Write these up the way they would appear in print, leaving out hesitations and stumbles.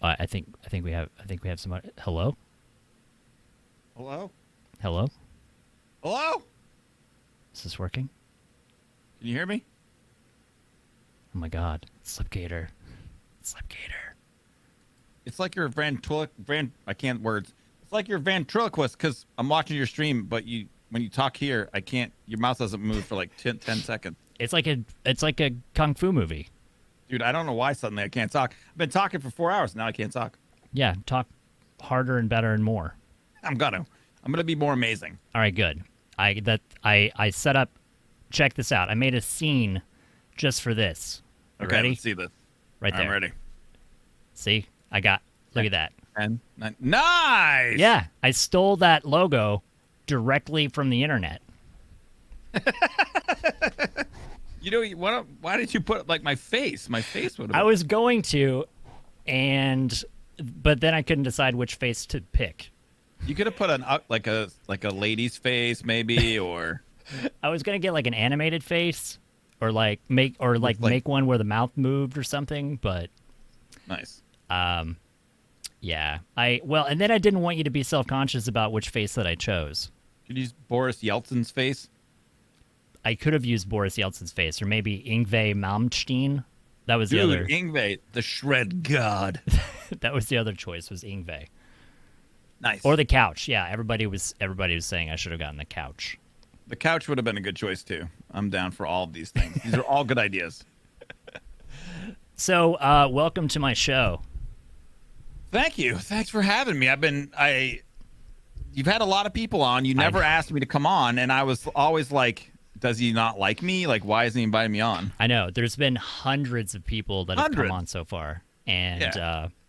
I think we have somebody. Hello? Hello? Hello? Hello? Is this working? Can you hear me? Oh my god. Slipgator. Slipgator. It's like you're I can't words. It's like you're ventriloquist because I'm watching your stream, but when you talk here, I can't. Your mouth doesn't move for like 10 seconds. It's like a kung fu movie. Dude, I don't know why suddenly I can't talk. I've been talking for 4 hours. Now I can't talk. Yeah, talk harder and better and more. I'm gonna be more amazing. All right, good. I set up. Check this out. I made a scene just for this. You Okay, ready? let's see this. Right there. I'm ready. See, look at that. 10, 9, nice. Yeah, I stole that logo directly from the internet. You know, why did you put like my face? My face would have. I was going to, but then I couldn't decide which face to pick. You could have put like a lady's face maybe, or I was gonna get like an animated face, or make one where the mouth moved or something. But nice. Yeah. And then I didn't want you to be self-conscious about which face that I chose. Could you use Boris Yeltsin's face? I could have used Boris Yeltsin's face, or maybe Yngwie Malmsteen. That was the other. Yngwie, the shred god. That was the other choice. Was Yngwie. Nice. Or the couch. Yeah, everybody was saying I should have gotten the couch. The couch would have been a good choice too. I'm down for all of these things. These are all good ideas. So, welcome to my show. Thank you. Thanks for having me. You've had a lot of people on. You never asked me to come on, and I was always like, does he not like me? Like, why isn't he inviting me on? I know. There's been hundreds of people that have come on so far. And,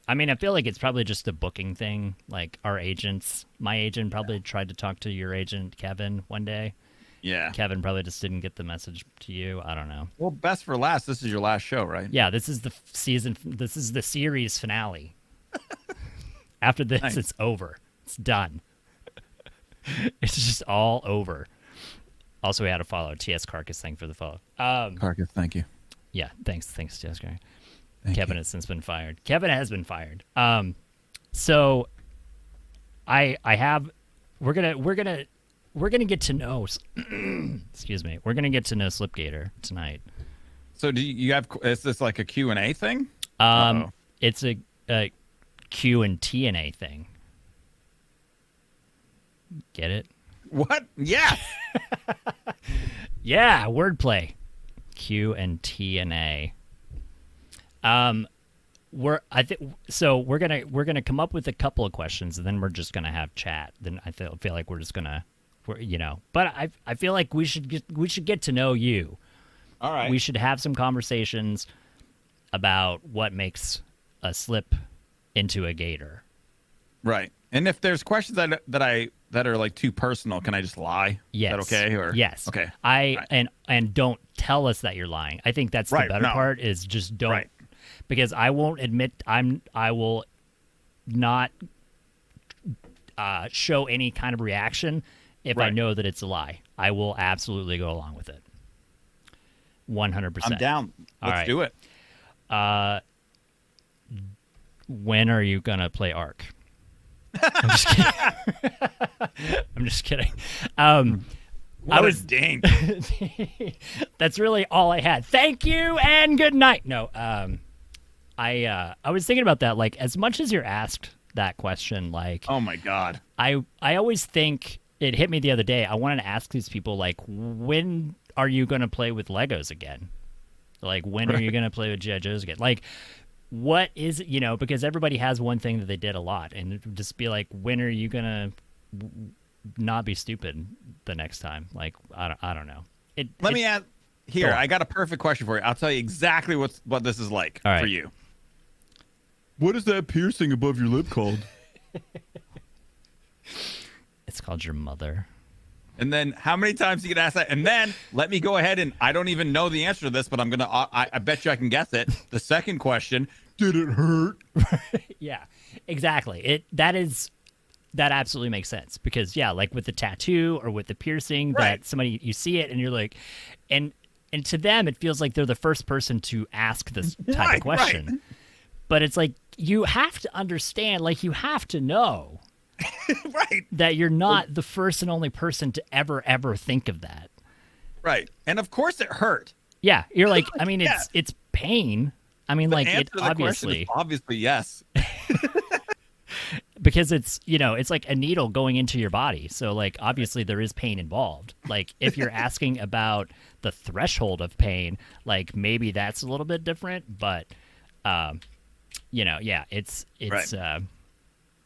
I mean, I feel like it's probably just a booking thing. Like, our agents, my agent probably tried to talk to your agent, Kevin, one day. Yeah. Kevin probably just didn't get the message to you. I don't know. Well, best for last. This is your last show, right? Yeah, this is the series finale. After this, It's over. It's done. It's just all over. Also, we had to follow TS Carcass. Thank you for the follow. Carcass, thank you. Yeah, thanks, TS Carcass. Kevin has since been fired. Kevin has been fired. So I have. We're gonna get to know. Excuse me. We're gonna get to know Slipgator tonight. So do you have? Is this like a Q&A thing? It's a Q and TNA thing. Get it? What? Yeah. Yeah, wordplay. Q and TNA. We're gonna come up with a couple of questions, and then we're just gonna have chat. Then I feel like we're just gonna, But I feel like we should get to know you. All right. We should have some conversations about what makes a slip into a gator. Right. And if there's questions that are like too personal, can I just lie? Yes. Is that okay? Or yes. Okay. And don't tell us that you're lying. I think that's the better part is just don't. Right. Because I won't admit I will not show any kind of reaction if I know that it's a lie. I will absolutely go along with it. 100%. I'm down. Let's do it. When are you gonna play Ark? I'm just kidding. I'm just kidding. I was dang. That's really all I had. Thank you and good night. No, I was thinking about that. Like, as much as you're asked that question, like, oh my god, I always think it hit me the other day. I wanted to ask these people, like, when are you going to play with Legos again? Like, when are you going to play with G.I. Joes again? Like, what is it, because everybody has one thing that they did a lot, and it would just be like, when are you going to not be stupid the next time? Like, I don't know. Let me add here. I got a perfect question for you. I'll tell you exactly what this is like for you. What is that piercing above your lip called? It's called your mother. And then how many times you can ask that? And then let me go ahead and I don't even know the answer to this, but I bet you I can guess it. The second question, did it hurt? Yeah, exactly. That absolutely makes sense because like with the tattoo or with the piercing that somebody, you see it and you're like, and to them, it feels like they're the first person to ask this type of question. But it's like you have to understand, like you have to know Right. that you're not the first and only person to ever think of that. Right. And of course it hurt. Yeah, you're like, I mean, Yeah. it's pain. I mean, The like answer it to the question is obviously yes. because it's, you know, it's like a needle going into your body. So like obviously there is pain involved. Like if you're asking about the threshold of pain, like maybe that's a little bit different, but you know, yeah, it's Right.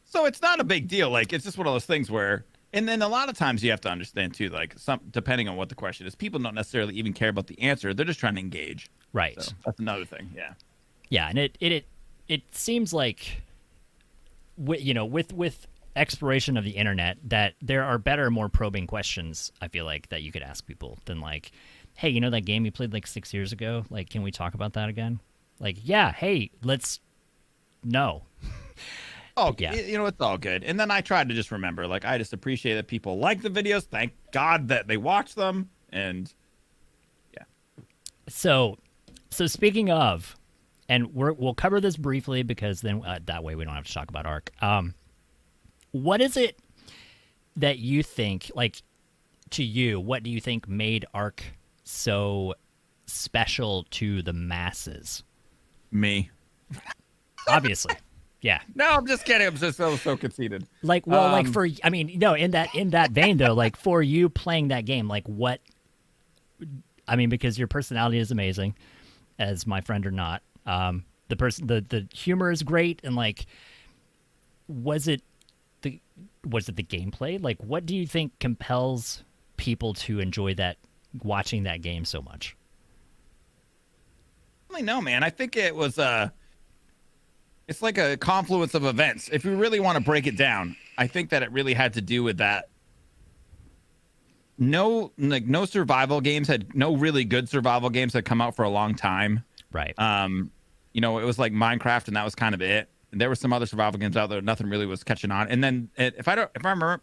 So it's not a big deal. Like it's just one of those things where, and then a lot of times you have to understand too, like depending on what the question is, people don't necessarily even care about the answer. They're just trying to engage. right. So that's another thing. Yeah. Yeah, and it seems like you know, with exploration of the internet, that there are better, more probing questions, I feel like, that you could ask people than like, hey, you know that game you played like 6 years ago? Like, can we talk about that again? Like, yeah, hey, let's no. Oh, Yeah. you know, it's all good. And then I tried to just remember, like, I just appreciate that people like the videos. Thank God that they watch them. And yeah. So speaking of, and we'll cover this briefly because then that way we don't have to talk about Ark. What is it that you think, like, to you, what do you think made Ark so special to the masses? Me. Obviously. Yeah. No, I'm just kidding. I'm just so conceited. Like, well, like for, I mean, no, in that vein though, like for you playing that game, like what, I mean, because your personality is amazing, as my friend or not. The humor is great, and like, was it the gameplay? Like, what do you think compels people to enjoy watching that game so much? I don't know, man. I think it was it's like a confluence of events. If you really want to break it down, I think that it really had to do with that. No survival games no really good survival games had come out for a long time. Right. You know, it was like Minecraft, and that was kind of it. And there were some other survival games out there. Nothing really was catching on. And then, if I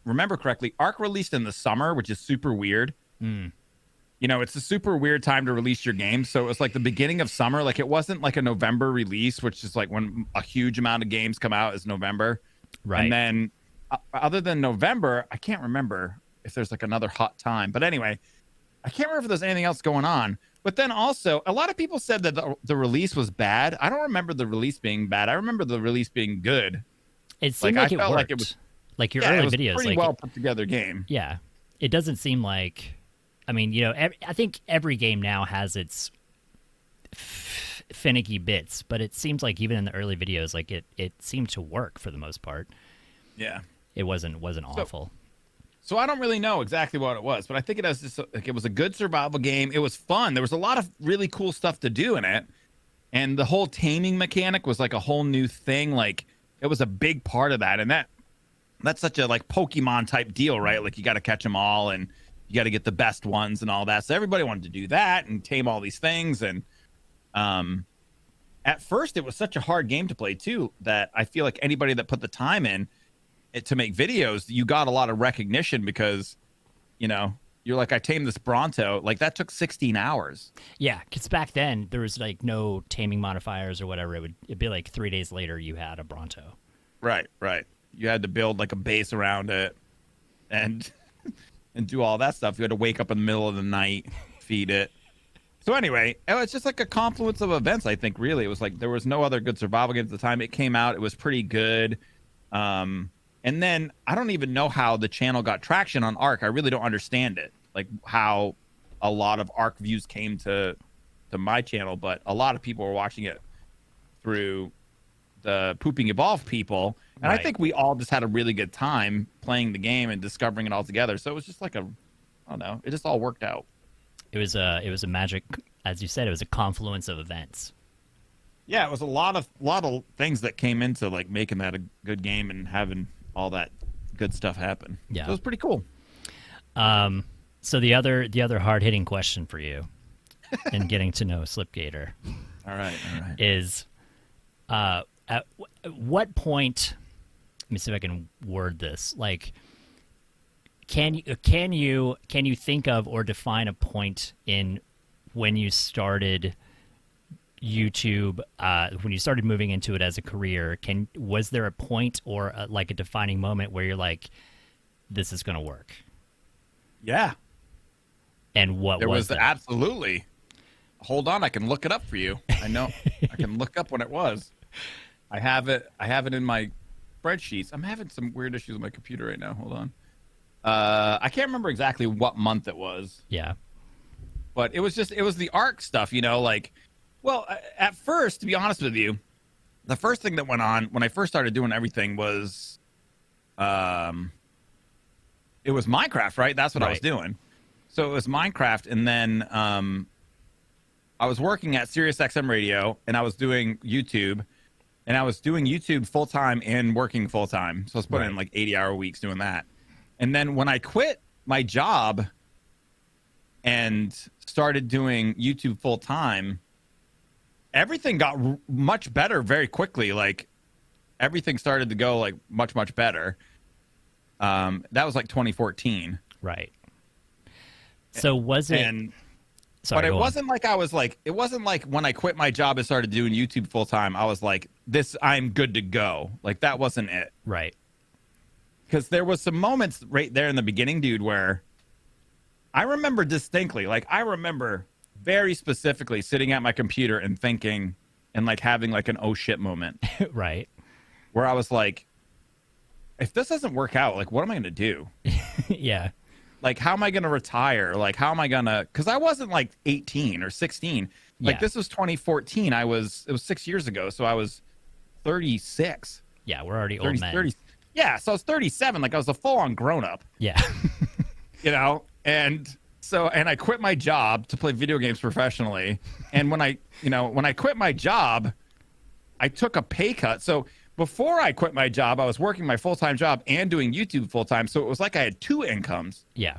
remember correctly, Ark released in the summer, which is super weird. Mm. You know, it's a super weird time to release your game. So it was like the beginning of summer. Like it wasn't like a November release, which is like when a huge amount of games come out is November. Right. And then, other than November, I can't remember if there's like another hot time. But anyway, I can't remember if there's anything else going on. But then also, a lot of people said that the release was bad. I don't remember the release being bad. I remember the release being good. It seemed like it worked. Like it was, like your yeah, early it was videos, pretty like well put together game. Yeah, it doesn't seem like. I mean, you know, I think every game now has its finicky bits, but it seems like even in the early videos, like it seemed to work for the most part. Yeah, it wasn't awful. So I don't really know exactly what it was, but I think it was just like it was a good survival game. It was fun. There was a lot of really cool stuff to do in it, and the whole taming mechanic was like a whole new thing. Like it was a big part of that, and that's such a like Pokemon type deal, right? Like you got to catch them all, and you got to get the best ones and all that. So everybody wanted to do that and tame all these things. And at first, it was such a hard game to play too that I feel like anybody that put the time in to make videos, you got a lot of recognition because, you know, you're like, I tamed this Bronto. Like that took 16 hours. Yeah, because back then there was like no taming modifiers or whatever. It'd be like 3 days later you had a Bronto. Right. You had to build like a base around it and do all that stuff. You had to wake up in the middle of the night, feed it. So anyway, it was just like a confluence of events, I think, really. It was like there was no other good survival games at the time. It came out. It was pretty good. And then I don't even know how the channel got traction on Ark. I really don't understand it, like how a lot of Ark views came to my channel, but a lot of people were watching it through the Pooping Evolve people. And Right. I think we all just had a really good time playing the game and discovering it all together. So it was just like I don't know, it just all worked out. It was a magic, as you said, it was a confluence of events. Yeah, it was a lot of things that came into like making that a good game and having all that good stuff happen. Yeah. So it was pretty cool. So the other hard hitting question for you in getting to know Slipgator All right. is at what point, let me see if I can word this, like can you think of or define a point in when you started YouTube, when you started moving into it as a career, was there a point or like a defining moment where you're like, this is going to work? Yeah. And what there was that? Absolutely. Hold on, I can look it up for you. I know. I can look up when it was. I have it in my spreadsheets. I'm having some weird issues with my computer right now. Hold on. I can't remember exactly what month it was. Yeah. But it was the ARC stuff, like, well, at first, to be honest with you, the first thing that went on when I first started doing everything was, it was Minecraft, right? That's what I was doing. So it was Minecraft, and then I was working at SiriusXM Radio, and I was doing YouTube, and I was doing YouTube full-time and working full-time. So I was putting in like 80-hour weeks doing that. And then when I quit my job and started doing YouTube full-time, everything got much better very quickly. Like, everything started to go like much, much better. That was like 2014. Right. So was it? Sorry, but it wasn't like it wasn't like when I quit my job and started doing YouTube full time, I was like, I'm good to go. Like, that wasn't it. Right. Because there was some moments right there in the beginning, dude, where I remember distinctly, like, I remember very specifically sitting at my computer and thinking and like having like an oh shit moment. Right. Where I was like, if this doesn't work out, like, what am I going to do? Yeah. Like, how am I going to retire? Like, how am I going to, because I wasn't like 18 or 16. Like, this was 2014. It was 6 years ago. So I was 36. Yeah. We're already old men. 30, yeah. So I was 37. Like, I was a full on grown up. Yeah. And I quit my job to play video games professionally. And when I quit my job, I took a pay cut. So before I quit my job, I was working my full-time job and doing YouTube full-time. So it was like I had two incomes. Yeah.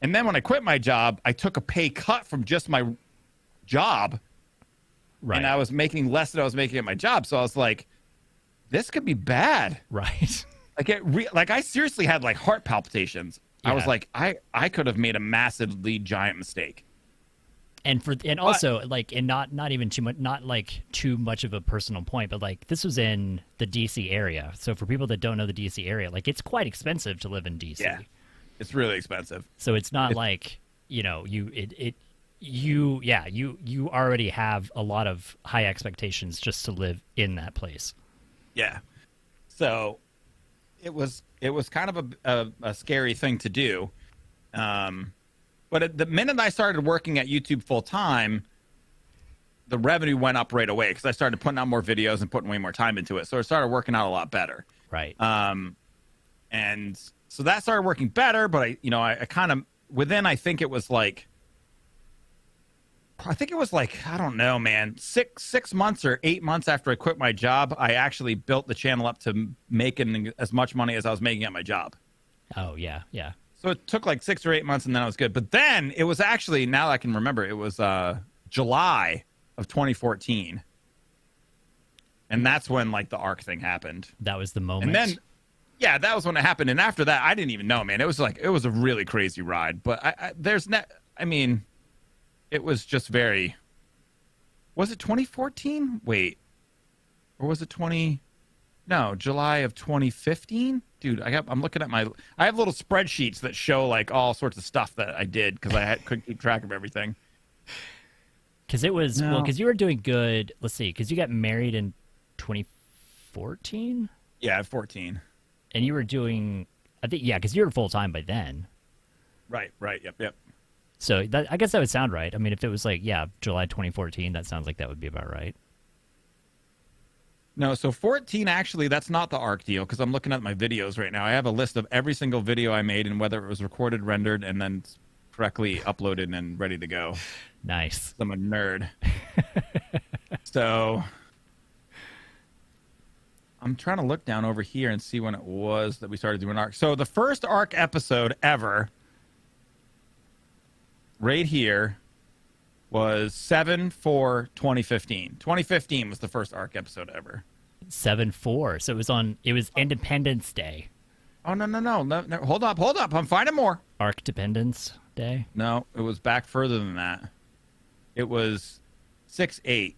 And then when I quit my job, I took a pay cut from just my job. Right. And I was making less than I was making at my job. So I was like, this could be bad. Right. Like, I seriously had like heart palpitations. Yeah. I was like, I could have made a massively giant mistake. And also like, and not even too much, not like too much of a personal point, but like, this was in the DC area. So for people that don't know the DC area, like, it's quite expensive to live in DC. Yeah, it's really expensive. So it's not like, you already have a lot of high expectations just to live in that place. Yeah. So it was kind of a scary thing to do. But the minute I started working at YouTube full time, the revenue went up right away because I started putting out more videos and putting way more time into it. So it started working out a lot better. Right. And so that started working better. But I kind of within, I think it was like, I don't know, man, six months or 8 months after I quit my job, I actually built the channel up to making as much money as I was making at my job. Oh yeah, yeah. So it took like 6 or 8 months, and then I was good. But then it was actually, now I can remember, it was July of 2014. And that's when like the ARC thing happened. That was the moment. And then, yeah, that was when it happened. And after that, I didn't even know, man. It was a really crazy ride. But it was just very, was it 2014? Wait. Or was it July of 2015? Dude, I'm looking at I have little spreadsheets that show like all sorts of stuff that I did because couldn't keep track of everything. Because it was, because you were doing good. Let's see, because you got married in 2014? Yeah, 14. And you were doing, I think, yeah, because you were full-time by then. Right, yep. So I guess that would sound right. I mean, if it was like, yeah, July 2014, that sounds like that would be about right. No, so 14, actually, that's not the ARC deal, because I'm looking at my videos right now. I have a list of every single video I made and whether it was recorded, rendered, and then correctly uploaded and ready to go. Nice. I'm a nerd. So I'm trying to look down over here and see when it was that we started doing ARC. So the first ARC episode ever, right here, was 7/4/2015. 2015 was the first ARC episode ever. 7/4. So it was Independence Day. Oh, no. Hold up. I'm finding more. ARC Dependence Day? No, it was back further than that. It was 6/8.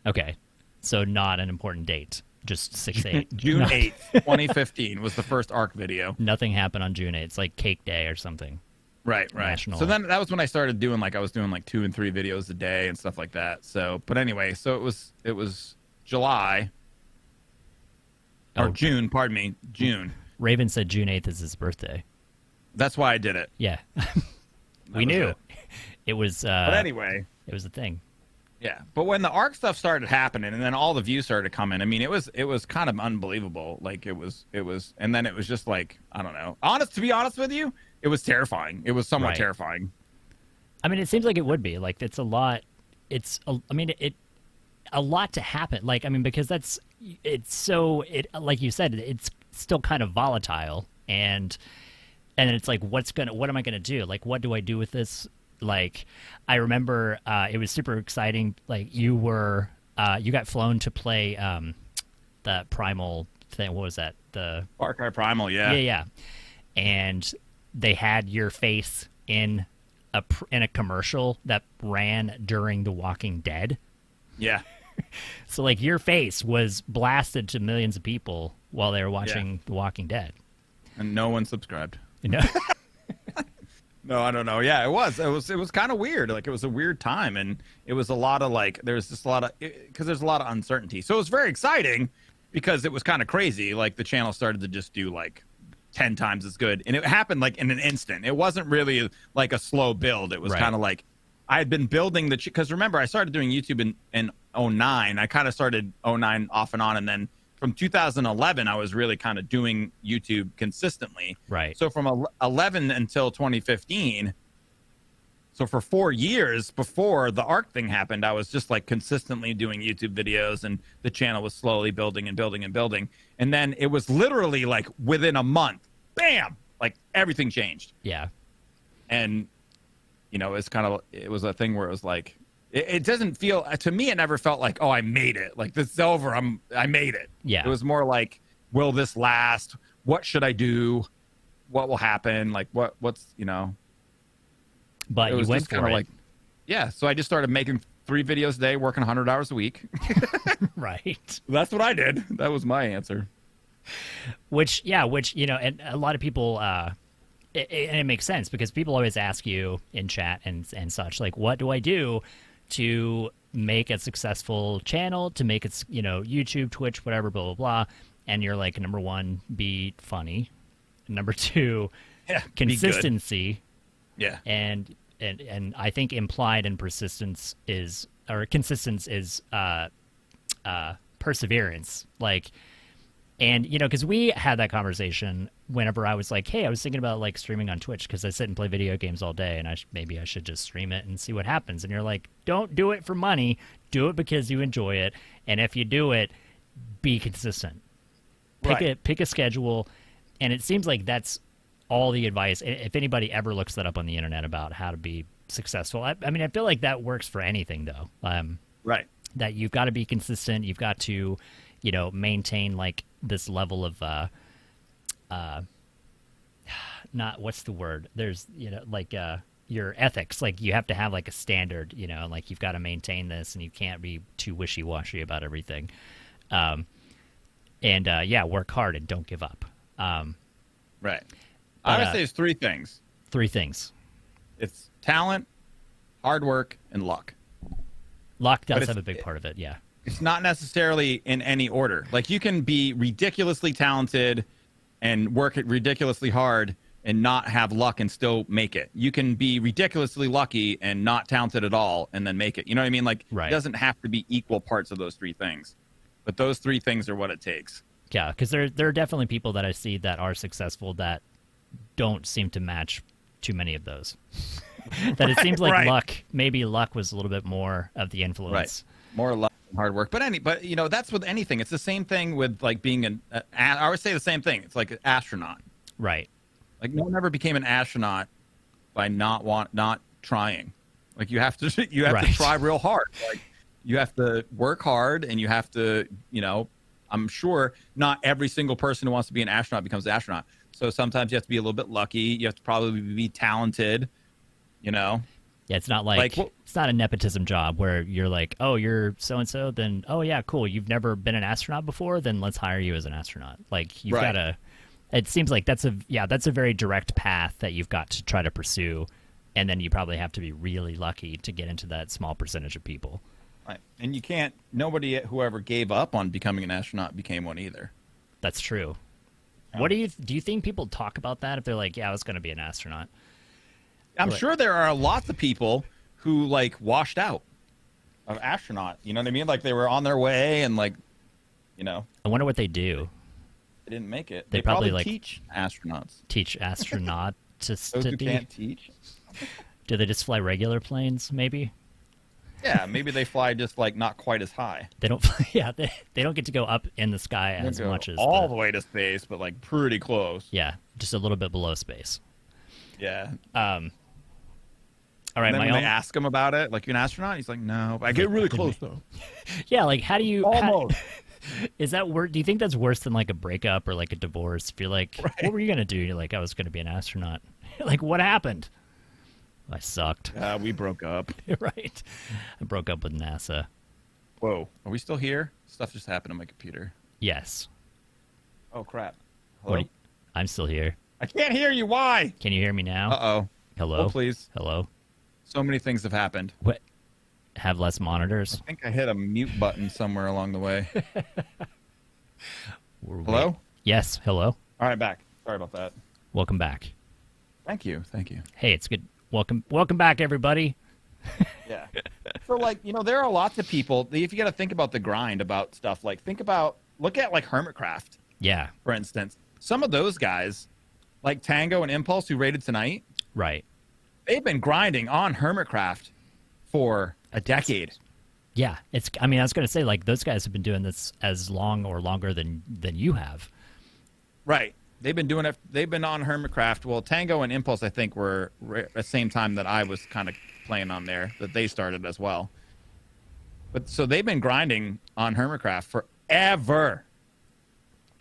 Okay. So not an important date. Just 6/8. June 8th, 2015 was the first ARC video. Nothing happened on June 8th. It's like Cake Day or something. Right. National. So then that was when I started doing I was doing 2 and 3 videos a day and stuff like that. So, but anyway, so it was July or June, pardon me, June. Raven said June 8th is his birthday. That's why I did it. Yeah. We knew. It was but anyway, it was a thing. Yeah, but when the ARC stuff started happening, and then all the views started coming, I mean, it was kind of unbelievable. Like it was, and then it was just like, I don't know. To be honest with you, it was terrifying. It was somewhat terrifying. I mean, it seems like it would be. Like it's a lot. A lot to happen. Like I mean, because like you said, it's still kind of volatile, and it's like, what am I gonna do? Like, what do I do with this? Like, I remember it was super exciting. Like, you got flown to play the Primal thing. What was that? The Far Cry Primal, yeah. Yeah. And they had your face in a commercial that ran during The Walking Dead. Yeah. So, like, your face was blasted to millions of people while they were watching The Walking Dead. And no one subscribed. You know? No, I don't know. Yeah, it was kind of weird. Like, it was a weird time, and it was a lot of there's just a lot of, because there's a lot of uncertainty. So it was very exciting because it was kind of crazy. Like, the channel started to just do 10 times as good, and it happened in an instant. It wasn't really like a slow build. It was kind of like I had been building because remember, I started doing YouTube in 2009. I kind of started 2009 off and on, and then from 2011, I was really kind of doing YouTube consistently. Right. So from 11 until 2015, so for 4 years before the ARC thing happened, I was just consistently doing YouTube videos, and the channel was slowly building and building and building. And then it was literally within a month, bam, everything changed. Yeah. And, it was a thing where it was it doesn't feel, to me, it never felt like, oh, I made it. This is over. I made it. Yeah. It was more like, will this last? What should I do? What will happen? What's. But you went for it. Yeah. So I just started making 3 videos a day, working 100 hours a week. Right. That's what I did. That was my answer. Which, and a lot of people, and it makes sense because people always ask you in chat and such, what do I do to make a successful channel, to make it, YouTube, Twitch, whatever, blah, blah, blah. And you're number 1, be funny. Number 2, consistency. Yeah. And I think implied in persistence consistence is perseverance. And, because we had that conversation whenever I was hey, I was thinking about streaming on Twitch because I sit and play video games all day, and maybe I should just stream it and see what happens. And you're don't do it for money. Do it because you enjoy it. And if you do it, be consistent. Pick a schedule. And it seems like that's all the advice. If anybody ever looks that up on the internet about how to be successful, I mean, I feel like that works for anything, though. Right. That you've got to be consistent. You've got to, maintain this level of not, what's the word? There's, your ethics. You have to have a standard, you've got to maintain this, and you can't be too wishy-washy about everything. Work hard and don't give up. Right. I would say it's 3 things. 3 things. It's talent, hard work, and luck. Luck does have a big part of it, yeah. It's not necessarily in any order. You can be ridiculously talented and work it ridiculously hard and not have luck and still make it. You can be ridiculously lucky and not talented at all and then make it. You know what I mean? Right. It doesn't have to be equal parts of those 3 things. But those 3 things are what it takes. Yeah, because there are definitely people that I see that are successful that don't seem to match too many of those. That it seems like luck was a little bit more of the influence. Right. More luck and hard work. But that's with anything. It's the same thing with being I always say the same thing. It's like an astronaut. Right. No one ever became an astronaut by not trying. You have to try real hard. You have to work hard, and you have to, I'm sure not every single person who wants to be an astronaut becomes an astronaut. So sometimes you have to be a little bit lucky. You have to probably be talented, Yeah, it's not like it's not a nepotism job where you're like, oh, you're so and so, then oh yeah, cool. You've never been an astronaut before, then let's hire you as an astronaut. Like you've got to. It seems like that's a very direct path that you've got to try to pursue, and then you probably have to be really lucky to get into that small percentage of people. Right, and you can't. Nobody whoever gave up on becoming an astronaut became one either. That's true. What do you think people talk about that if they're like, yeah, I was going to be an astronaut? I'm sure there are lots of people who like washed out of astronaut. You know what I mean? Like they were on their way and like, you know. I wonder what they do. They didn't make it. They probably like teach astronauts. Teach astronaut Those who can't teach. Do they just fly regular planes? Maybe. Yeah, maybe they fly just like not quite as high. They don't fly. Yeah, they don't get to go up in the sky as much as all the way to space, but like pretty close. Yeah, just a little bit below space. Yeah. All right. And then when they ask him about it, like, you're an astronaut? He's like, no, but I get really close though. Yeah, like how do you almost? Is that worse? Do you think that's worse than like a breakup or like a divorce? If you're like, what were you gonna do? You're like, I was gonna be an astronaut. Like, what happened? I sucked. We broke up. Right. I broke up with NASA. Whoa. Are we still here? Stuff just happened on my computer. Yes. Oh, crap. Hello? I'm still here. I can't hear you. Why? Can you hear me now? Uh-oh. Hello? Oh, please. Hello? So many things have happened. What? Have less monitors? I think I hit a mute button somewhere along the way. Hello? Yes. Hello? All right, back. Sorry about that. Welcome back. Thank you. Thank you. Hey, it's good. Welcome back, everybody. Yeah. So, like, you know, there are lots of people, if you got to think about the grind about stuff, like, look at, like, Hermitcraft. Yeah. For instance. Some of those guys, like Tango and Impulse, who raided tonight. Right. They've been grinding on Hermitcraft for a decade. Yeah. I was going to say, like, those guys have been doing this as long or longer than you have. Right. They've been doing it. They've been on Hermitcraft. Well, Tango and Impulse, I think, were at the same time that I was kind of playing on there, that they started as well. But so they've been grinding on Hermitcraft forever.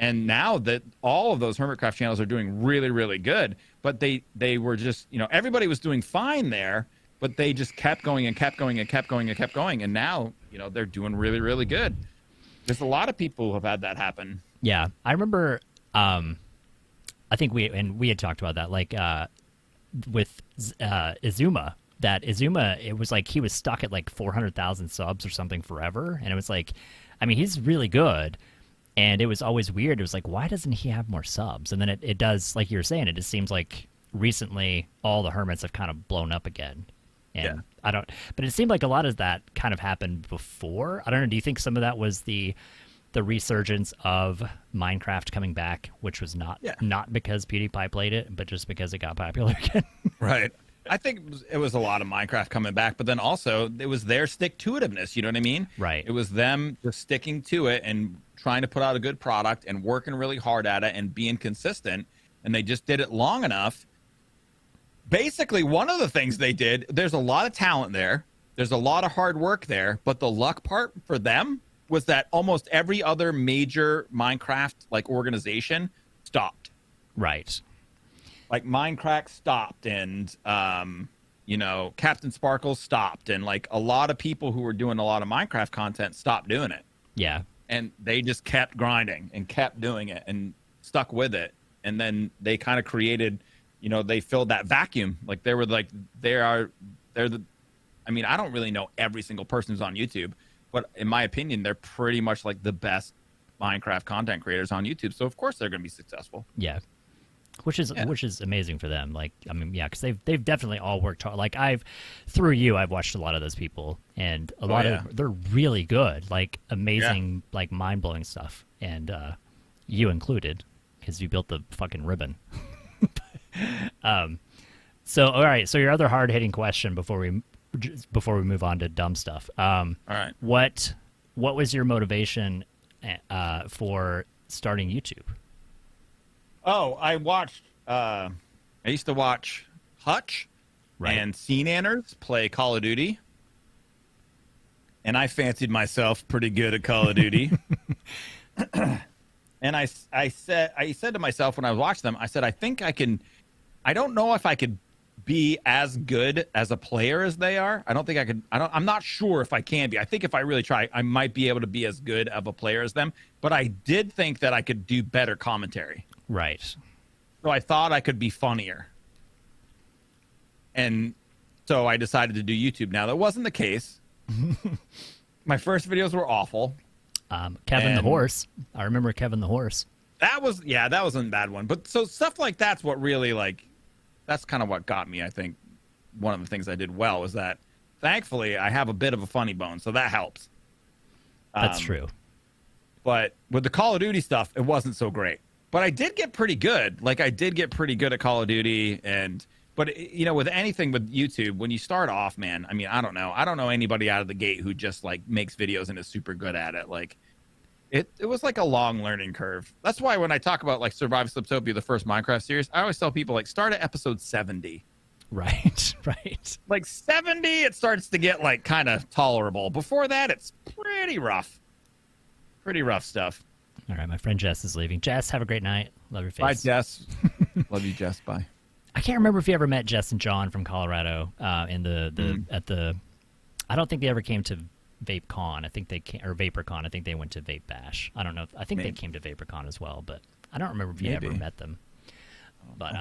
And now that all of those Hermitcraft channels are doing really, really good, but they were just, you know, everybody was doing fine there, but they just kept going and kept going and kept going and kept going. And now, you know, they're doing really, really good. There's a lot of people who have had that happen. Yeah. I remember, I think we had talked about that, like with Izuma. That Izuma, it was like he was stuck at like 400,000 subs or something forever, and it was like, I mean, he's really good, and it was always weird. It was like, why doesn't he have more subs? And then it does, like you were saying, it just seems like recently all the hermits have kind of blown up again. And yeah. But it seemed like a lot of that kind of happened before. I don't know. Do you think some of that was the resurgence of Minecraft coming back, which was not because PewDiePie played it, but just because it got popular again? Right. I think it was a lot of Minecraft coming back, but then also it was their stick-to-itiveness, you know what I mean? Right. It was them just sticking to it and trying to put out a good product and working really hard at it and being consistent, and they just did it long enough. Basically, one of the things they did, there's a lot of talent there, there's a lot of hard work there, but the luck part for them was that almost every other major Minecraft like organization stopped. Right. Like Minecraft stopped, and you know, Captain Sparkles stopped, and like a lot of people who were doing a lot of Minecraft content stopped doing it. Yeah. And they just kept grinding and kept doing it and stuck with it. And then they kind of created, you know, they filled that vacuum. Like they're the, I mean, I don't really know every single person who's on YouTube, but in my opinion, they're pretty much like the best Minecraft content creators on YouTube. So of course they're going to be successful. Yeah. Which is amazing for them. Like, I mean, yeah, because they've definitely all worked hard. Like I've watched a lot of those people, and a lot of they're really good, like amazing, like mind blowing stuff, and you included, because you built the fucking ribbon. So all right, so your other hard hitting question before we move on to dumb stuff. All right, what was your motivation for starting YouTube? Oh, I used to watch Hutch and Sea Nanners play Call of Duty. And I fancied myself pretty good at Call of Duty. And I said to myself when I was watching them, I said, I don't know if I could be as good as a player as they are. I don't think I could. I'm not sure if I can be. I think if I really try, I might be able to be as good of a player as them. But I did think that I could do better commentary. Right. So I thought I could be funnier. And so I decided to do YouTube. Now, that wasn't the case. My first videos were awful. Kevin the horse. I remember Kevin the horse. That wasn't a bad one. But so stuff like that's what really, like, that's kind of what got me. I think one of the things I did well was that, thankfully, I have a bit of a funny bone, so that helps. That's true. But with the Call of Duty stuff, it wasn't so great. But I did get pretty good. Like, I did get pretty good at Call of Duty. But, you know, with anything with YouTube, when you start off, man, I mean, I don't know. I don't know anybody out of the gate who just, like, makes videos and is super good at it. Like, it was like a long learning curve. That's why when I talk about, like, Survive Sliptopia, the first Minecraft series, I always tell people, like, start at episode 70. Right, right. Like, 70, it starts to get, like, kind of tolerable. Before that, it's pretty rough. Pretty rough stuff. All right, my friend Jess is leaving. Jess, have a great night. Love your face. Bye, Jess. Love you, Jess. Bye. I can't remember if you ever met Jess and John from Colorado at the. I don't think they ever came to VapeCon. I think they came, or VaporCon. I think they went to Vape Bash. I don't know. I think they came to VaporCon as well, but I don't remember if you ever met them. But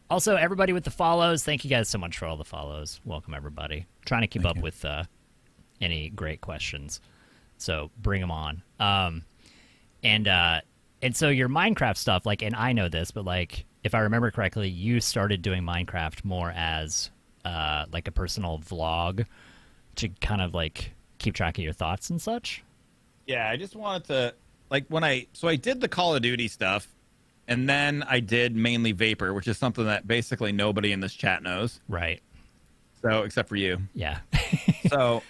also, everybody with the follows, thank you guys so much for all the follows. Welcome, everybody. Trying to keep up with any great questions, so bring them on. And so your Minecraft stuff, like, and I know this, but, like, if I remember correctly, you started doing Minecraft more as like a personal vlog to kind of, like, keep track of your thoughts and such. Yeah, I just wanted to, like, I did the Call of Duty stuff, and then I did mainly Vapor, which is something that basically nobody in this chat knows. Right. So, except for you. Yeah. So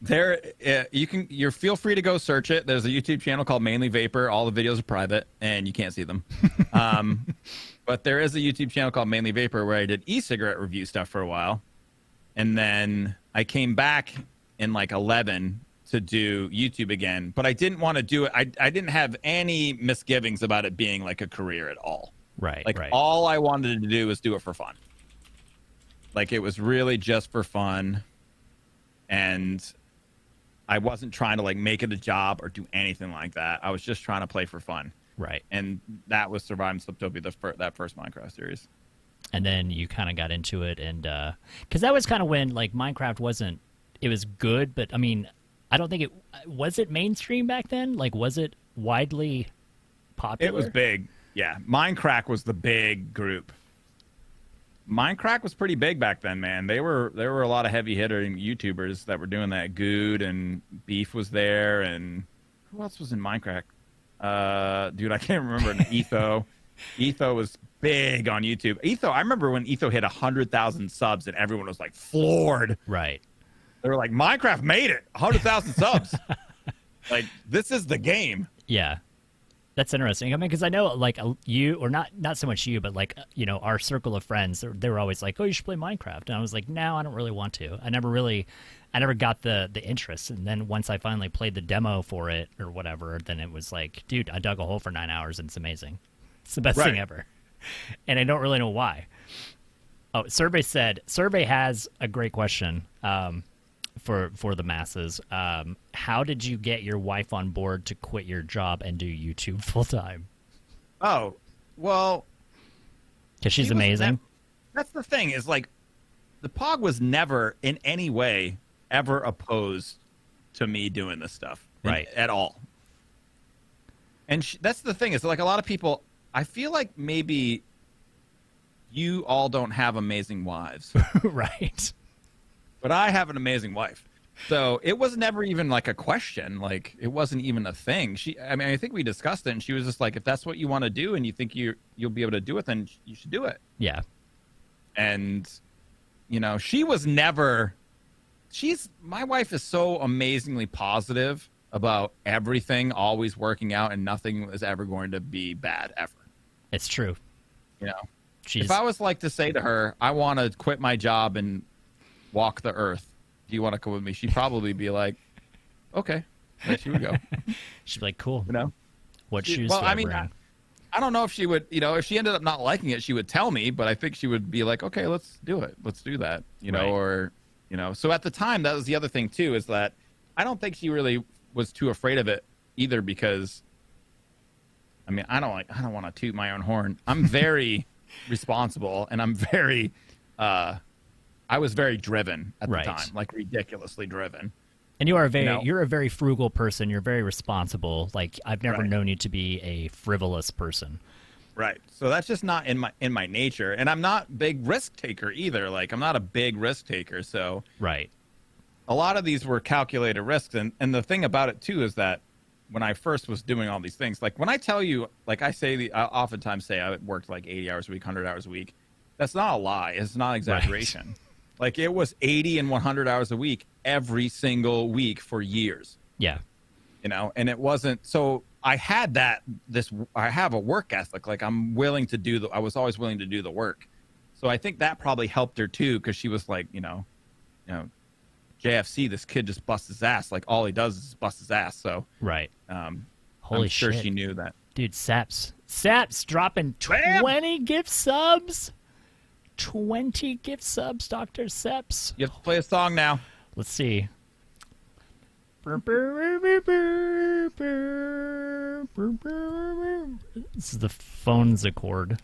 there, you're feel free to go search it. There's a YouTube channel called Mainly Vapor. All the videos are private, and you can't see them. But there is a YouTube channel called Mainly Vapor where I did e-cigarette review stuff for a while, and then I came back in, like, 11 to do YouTube again. But I didn't want to do it. I didn't have any misgivings about it being, like, a career at all. Right. Like, right. all I wanted to do was do it for fun. Like, it was really just for fun, and I wasn't trying to, like, make it a job or do anything like that. I was just trying to play for fun. Right. And that was Survive Sliptopia, that first Minecraft series. And then you kind of got into it, and because that was kind of when, like, Minecraft wasn't, it was good, but I mean, I don't think was it mainstream back then? Like, was it widely popular? It was big. Yeah. Minecraft was the big group. Minecraft was pretty big back then, man. There were a lot of heavy hitter YouTubers that were doing that. Good and Beef was there, and who else was in Minecraft? Dude, I can't remember. Etho. Etho was big on YouTube. Etho, I remember when Etho hit 100,000 subs and everyone was, like, floored. Right. They were like, Minecraft made it. 100,000 subs. Like, this is the game. Yeah. That's interesting. I mean, because I know, like, you, or not so much you, but, like, you know, our circle of friends, they were always like, oh, you should play Minecraft. And I was like, no, I don't really want to. I never got the interest. And then once I finally played the demo for it or whatever, then it was like, dude, I dug a hole for 9 hours and it's amazing. It's the best thing ever. And I don't really know why. Oh, Survey has a great question for the masses. How did you get your wife on board to quit your job and do YouTube full time? Oh, well, because she's amazing. That's the thing, is, like, the Pog was never in any way ever opposed to me doing this stuff, right? At all. And that's the thing, is, like, a lot of people, I feel like maybe you all don't have amazing wives. Right. But I have an amazing wife. So it was never even, like, a question. Like, it wasn't even a thing. I think we discussed it, and she was just like, if that's what you want to do and you think you'll be able to do it, then you should do it. Yeah. And, you know, she was never... My wife is so amazingly positive about everything always working out, and nothing is ever going to be bad, ever. It's true. You know? If I was, like, to say to her, I want to quit my job and walk the earth, do you want to come with me? She'd probably be like, okay, there she would go. She'd be like, cool. You know? What shoes do I bring? I don't know if she would, if she ended up not liking it, she would tell me, but I think she would be like, okay, let's do it. Let's do that, Right. or, so at the time, that was the other thing too, is that I don't think she really was too afraid of it either, because I mean, I don't want to toot my own horn. I'm very responsible, and I'm very, I was very driven at the Right. time, like ridiculously driven. And you are you're a very frugal person. You're very responsible. Like, I've never Right. known you to be a frivolous person. Right. So that's just not in my nature, and I'm not big risk taker either. Like, I'm not a big risk taker. So Right. a lot of these were calculated risks, and the thing about it too is that when I first was doing all these things, like when I tell you, like I oftentimes say I worked like 80 hours a week, 100 hours a week. That's not a lie. It's not exaggeration. Right. Like, it was 80 and 100 hours a week every single week for years. Yeah. And it wasn't, so I had I have a work ethic. Like, I'm willing to I was always willing to do the work. So I think that probably helped her too, because she was like, JFC, this kid just busts his ass. Like, all he does is bust his ass. So Right. Holy I'm sure shit. she knew that. Dude, Saps dropping Bam! 20 gift subs. 20 gift subs, Dr. Seps. You have to play a song now. Let's see. This is the phones accord.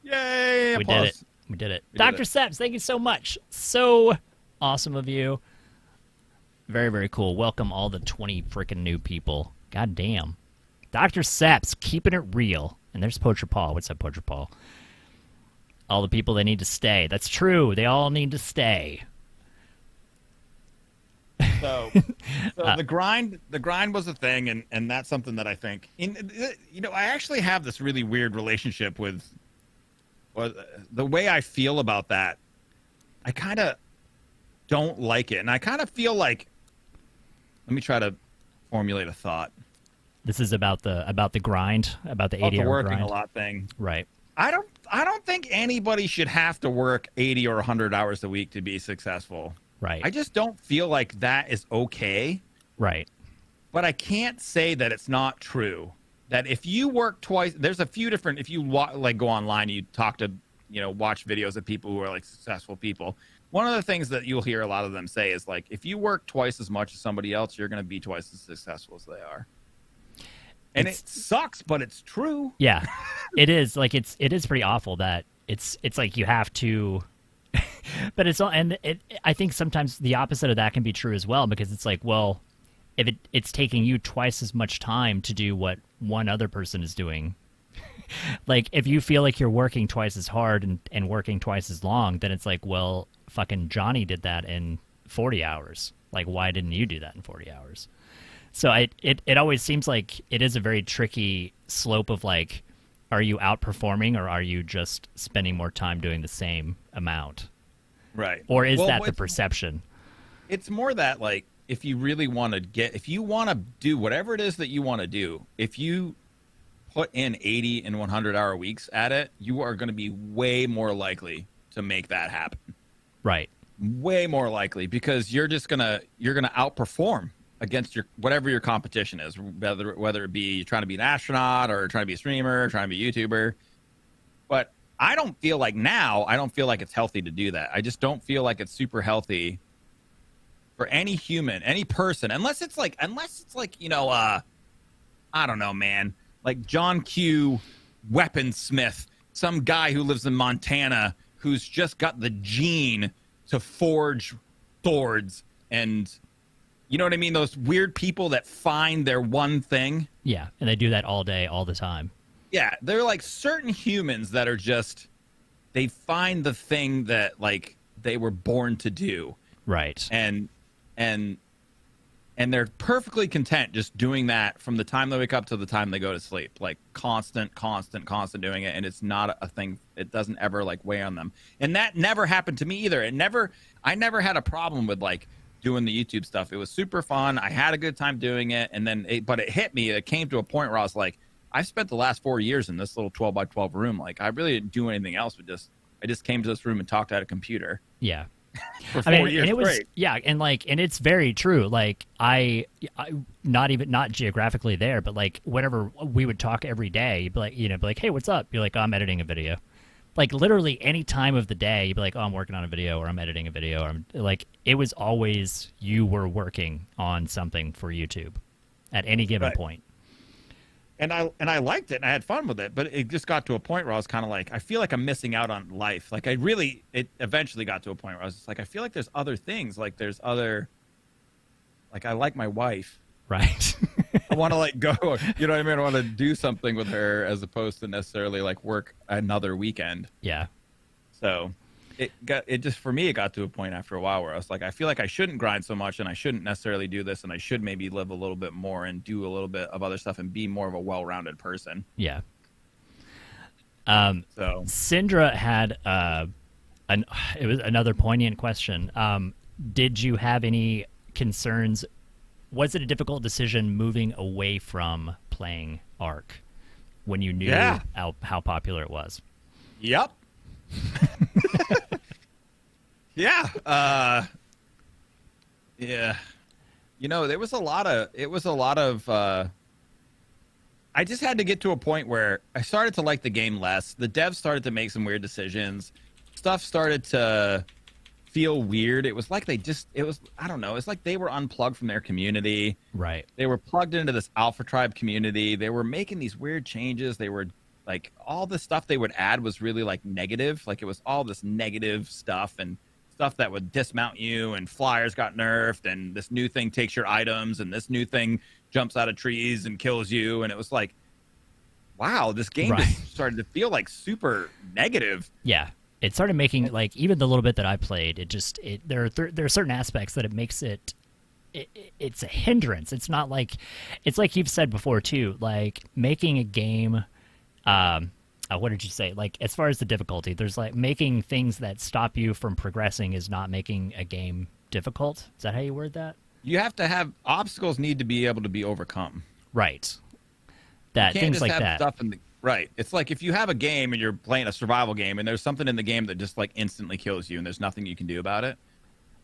Yay! We Applause. did it. We did it. We did Dr. it. Seps, thank you so much. So awesome of you. Very, very cool. Welcome all the 20 freaking new people. God damn. Dr. Seps, keeping it real. And there's Poacher Paul. What's up, Poacher Paul? All the people, they need to stay. That's true. They all need to stay. So the grind was a thing, and that's something that I think, I actually have this really weird relationship with the way I feel about that. I kind of don't like it, and I kind of feel like, let me try to formulate a thought. This is about the grind, about the About the 80-hour working grind. a lot thing. Right. I don't think anybody should have to work 80 or 100 hours a week to be successful. Right. I just don't feel like that is okay. Right. But I can't say that it's not true. That if you work twice, there's a few different, if you go online, you talk to, watch videos of people who are like successful people. One of the things that you'll hear a lot of them say is like, if you work twice as much as somebody else, you're going to be twice as successful as they are. And it sucks, but it's true. Yeah, it is. Like, it is pretty awful that it's like you have to, but it's all, and I think sometimes the opposite of that can be true as well, because it's like, well, if it's taking you twice as much time to do what one other person is doing, like, if you feel like you're working twice as hard and working twice as long, then it's like, well, fucking Johnny did that in 40 hours. Like, why didn't you do that in 40 hours? So it always seems like it is a very tricky slope of like, are you outperforming or are you just spending more time doing the same amount? Right. Or is that the perception? It's more that, like, if you really want to do whatever it is that you want to do, if you put in 80 and 100-hour weeks at it, you are going to be way more likely to make that happen. Right. Way more likely, because you're going to outperform against whatever your competition is, whether it be trying to be an astronaut or trying to be a streamer, or trying to be a YouTuber. But I don't feel like it's healthy to do that. I just don't feel like it's super healthy for any human, any person, unless it's like, I don't know, man, like John Q. Weaponsmith, some guy who lives in Montana who's just got the gene to forge swords, and you know what I mean? Those weird people that find their one thing. Yeah, and they do that all day, all the time. Yeah, they're like certain humans that are just, they find the thing that like they were born to do. Right. And they're perfectly content just doing that from the time they wake up to the time they go to sleep. Like constant doing it, and it's not a thing. It doesn't ever like weigh on them. And that never happened to me either. I never had a problem with like doing the YouTube stuff. It was super fun. I had a good time doing it. And then but it hit me. It came to a point where I was like, I've spent the last 4 years in this little 12 by 12 room. Like, I really didn't do anything else. I just came to this room and talked at a computer. Yeah. for I mean, 4 years and it was straight. yeah, and like, and it's very true. Like I not geographically there, but like whenever we would talk every day, you'd be like, be like, hey, what's up? You're like, oh, I'm editing a video. Like literally any time of the day, you'd be like, oh, I'm working on a video, or I'm editing a video, or I'm like, it was always you were working on something for YouTube at any given point. And I liked it and I had fun with it, but it just got to a point where I was kind of like, I feel like I'm missing out on life. Like it eventually got to a point where I was just like, I feel like there's other things. Like there's other, like I like my wife. Right. I want to like go, you know what I mean? I want to do something with her as opposed to necessarily like work another weekend. Yeah. So it just, for me, it got to a point after a while where I was like, I feel like I shouldn't grind so much and I shouldn't necessarily do this and I should maybe live a little bit more and do a little bit of other stuff and be more of a well-rounded person. Yeah. So Syndra had it was another poignant question. Did you have any concerns? Was it a difficult decision moving away from playing Ark when you knew how popular it was? Yep. Yeah. Yeah. You know, there was a lot of, I just had to get to a point where I started to like the game less. The devs started to make some weird decisions. Stuff started to feel weird. It was like I don't know. It's like they were unplugged from their community. Right. They were plugged into this Alpha Tribe community. They were making these weird changes. They were like, all the stuff they would add was really like negative. Like it was all this negative stuff and stuff that would dismount you, and flyers got nerfed, and this new thing takes your items, and this new thing jumps out of trees and kills you. And it was like, wow, this game just started to feel like super negative. Yeah. It started making, like, even the little bit that I played, there are certain aspects that it makes it's a hindrance. It's not like, it's like you've said before too, like making a game, what did you say? Like, as far as the difficulty, there's like making things that stop you from progressing is not making a game difficult. Is that how you word that? You have to have obstacles need to be able to be overcome. Right. That you can't things just like have that. Stuff in the, right. It's like if you have a game and you're playing a survival game and there's something in the game that just like instantly kills you and there's nothing you can do about it.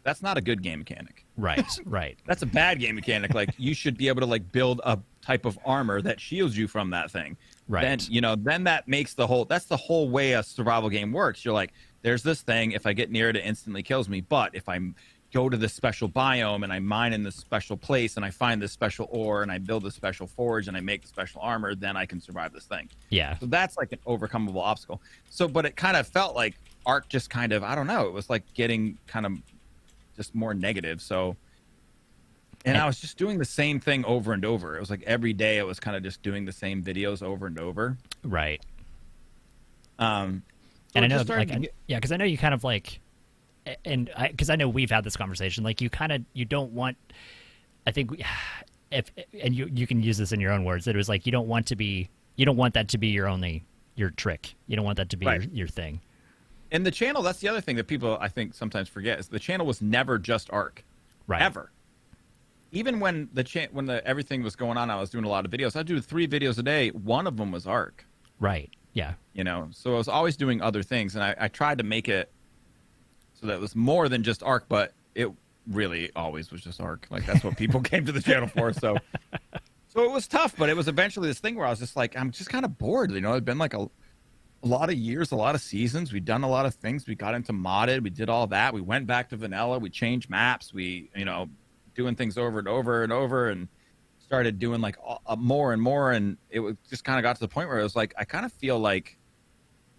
That's not a good game mechanic. Right. Right. That's a bad game mechanic. Like you should be able to like build a type of armor that shields you from that thing. Right. Then that makes that's the whole way a survival game works. You're like, there's this thing. If I get near it, it instantly kills me. But if I go to this special biome and I mine in this special place and I find this special ore and I build this special forge and I make the special armor, then I can survive this thing. Yeah. So that's like an overcomable obstacle. So, but it kind of felt like Ark just kind of, I don't know, it was like getting kind of just more negative. So, and I was just doing the same thing over and over. It was like every day I was kind of just doing the same videos over and over. Right. And I know, like, because I know you kind of like, and because I know we've had this conversation, like you don't want, I think and you can use this in your own words, it was like you don't want that to be your trick. You don't want that to be your thing. And the channel, that's the other thing that people I think sometimes forget, is the channel was never just Ark. Right. Ever. Even when everything was going on, I was doing a lot of videos. I'd do 3 videos a day. One of them was Ark. Right. Yeah. So I was always doing other things, and I tried to make it so that it was more than just Ark, but it really always was just Ark. Like that's what people came to the channel for. So it was tough, but it was eventually this thing where I was just like, I'm just kind of bored. It's been like a lot of years, a lot of seasons. We've done a lot of things. We got into modded. We did all that. We went back to vanilla. We changed maps. We, doing things over and over and over, and started doing like more and more. And it was just kind of got to the point where it was like, I kind of feel like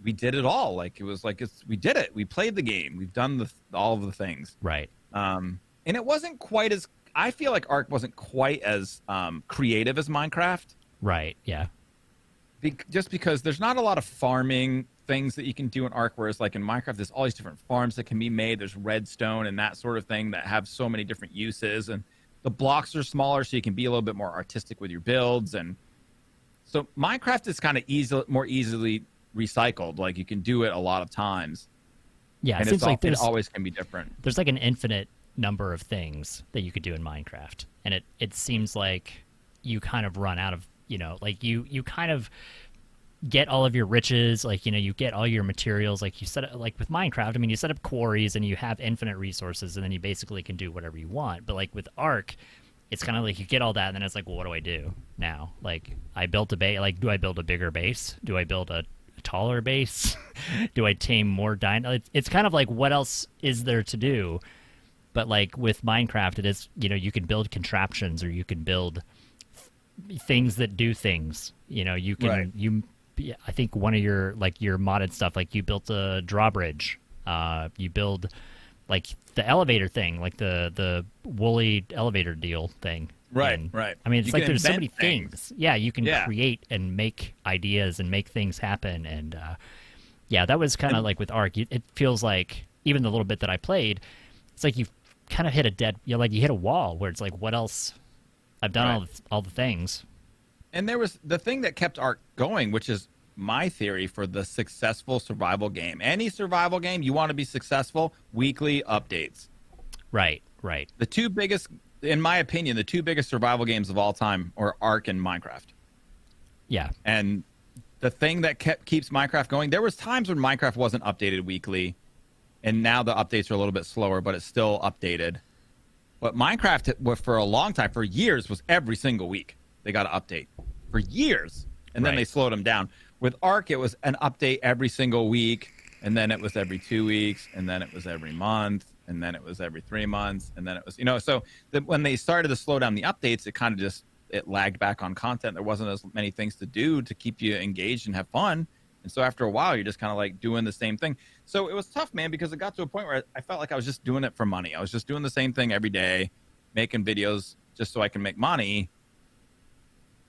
we did it all. Like it was like, we did it. We played the game. We've done all of the things. Right. And it wasn't quite as, I feel like Ark wasn't quite as creative as Minecraft. Right. Yeah. Just because there's not a lot of farming things that you can do in Ark, whereas like in Minecraft, there's all these different farms that can be made. There's redstone and that sort of thing that have so many different uses, and the blocks are smaller, so you can be a little bit more artistic with your builds. And so Minecraft is kind of more easily recycled. Like you can do it a lot of times. Yeah, and it seems like it always can be different. There's like an infinite number of things that you could do in Minecraft, and it seems like you kind of run out of, like you kind of get all of your riches, like, you get all your materials, like you set up, like with Minecraft, I mean, you set up quarries and you have infinite resources, and then you basically can do whatever you want. But like with Ark, it's kind of like you get all that, and then it's like, well, what do I do now? Like, I built a base. Like, do I build a bigger base? Do I build a taller base? Do I tame more dino? It's kind of like, what else is there to do? But like with Minecraft, it is, you can build contraptions, or you can build things that do things. You can I think one of your modded stuff, like you built a drawbridge. You build like the elevator thing, like the woolly elevator deal thing. Right, and, right. I mean, it's You like can there's so many invent things. Yeah, you can create and make ideas and make things happen. And that was kind of like with Ark. It feels like, even the little bit that I played, it's like you've kind of hit a dead, you hit a wall where it's like, what else? I've done all the things. And there was the thing that kept Ark going, which is my theory for the successful survival game. Any survival game, you want to be successful, weekly updates. Right. The two biggest, in my opinion, the two biggest survival games of all time are Ark and Minecraft. Yeah. And the thing that keeps Minecraft going, there was times when Minecraft wasn't updated weekly, and now the updates are a little bit slower, but it's still updated. But Minecraft, for a long time, for years, was every single week they got an update. For years. And then they slowed them down. With Ark, it was an update every single week, and then it was every 2 weeks, and then it was every month, and then it was every 3 months, and then it was, so when they started to slow down the updates, it kind of just, it lagged back on content. There wasn't as many things to do to keep you engaged and have fun. And so after a while, you're just kind of like doing the same thing. So it was tough, man, because it got to a point where I felt like I was just doing it for money. I was just doing the same thing every day, making videos just so I can make money.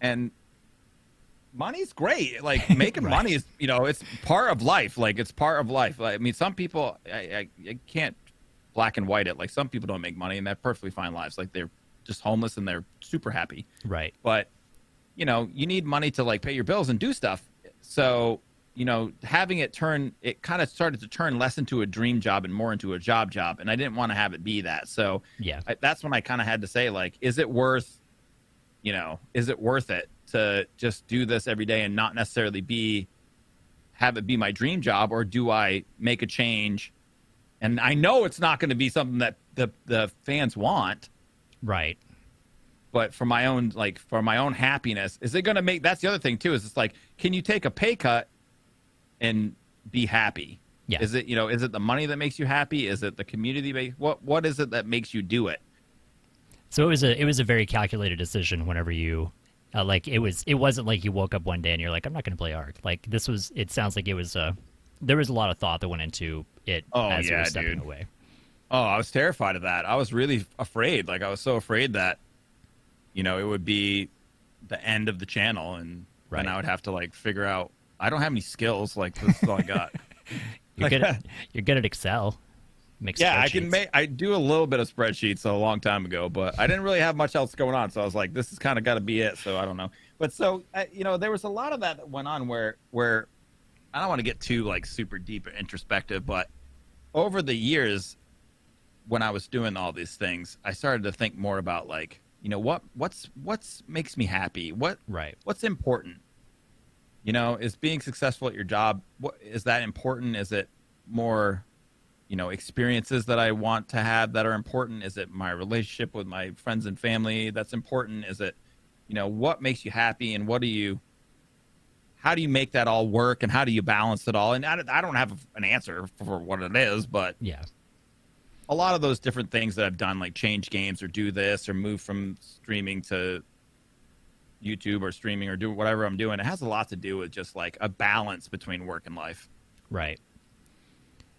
And money's great. Like, making money is, it's part of life. Like, it's part of life. I mean, some people, I can't black and white it. Like, some people don't make money and they have perfectly fine lives. Like, they're just homeless and they're super happy. Right. But, you need money to like pay your bills and do stuff. So, having it kind of started to turn less into a dream job and more into a job. And I didn't want to have it be that. So that's when I kind of had to say, like, is it worth it to just do this every day and not necessarily have it be my dream job, or do I make a change? And I know it's not going to be something that the fans want. Right. But for my own happiness, is it going to make, that's the other thing too, is it's like, can you take a pay cut and be happy? Yeah. Is it, is it the money that makes you happy? Is it the community? What is it that makes you do it? So it was a very calculated decision whenever you, it wasn't like you woke up one day and you're like, I'm not going to play Ark. Like, it sounds like there was a lot of thought that went into it as you were stepping away. Oh, I was terrified of that. I was really afraid. Like, I was so afraid that, it would be the end of the channel, and then I would have to like figure out, I don't have any skills. Like, this is all I got. You're good at Excel. I do a little bit of spreadsheets a long time ago, but I didn't really have much else going on. So I was like, this has kind of got to be it. So I don't know. But so, there was a lot of that went on where I don't want to get too like super deep or introspective, but over the years when I was doing all these things, I started to think more about like, what's makes me happy? What's important? Is being successful at your job, is that important? Is it more, experiences that I want to have that are important? Is it my relationship with my friends and family that's important? Is it, what makes you happy, and how do you make that all work, and how do you balance it all? And I don't have an answer for what it is, but a lot of those different things that I've done, like change games or do this or move from streaming to YouTube or streaming or do whatever I'm doing, it has a lot to do with just like a balance between work and life. Right.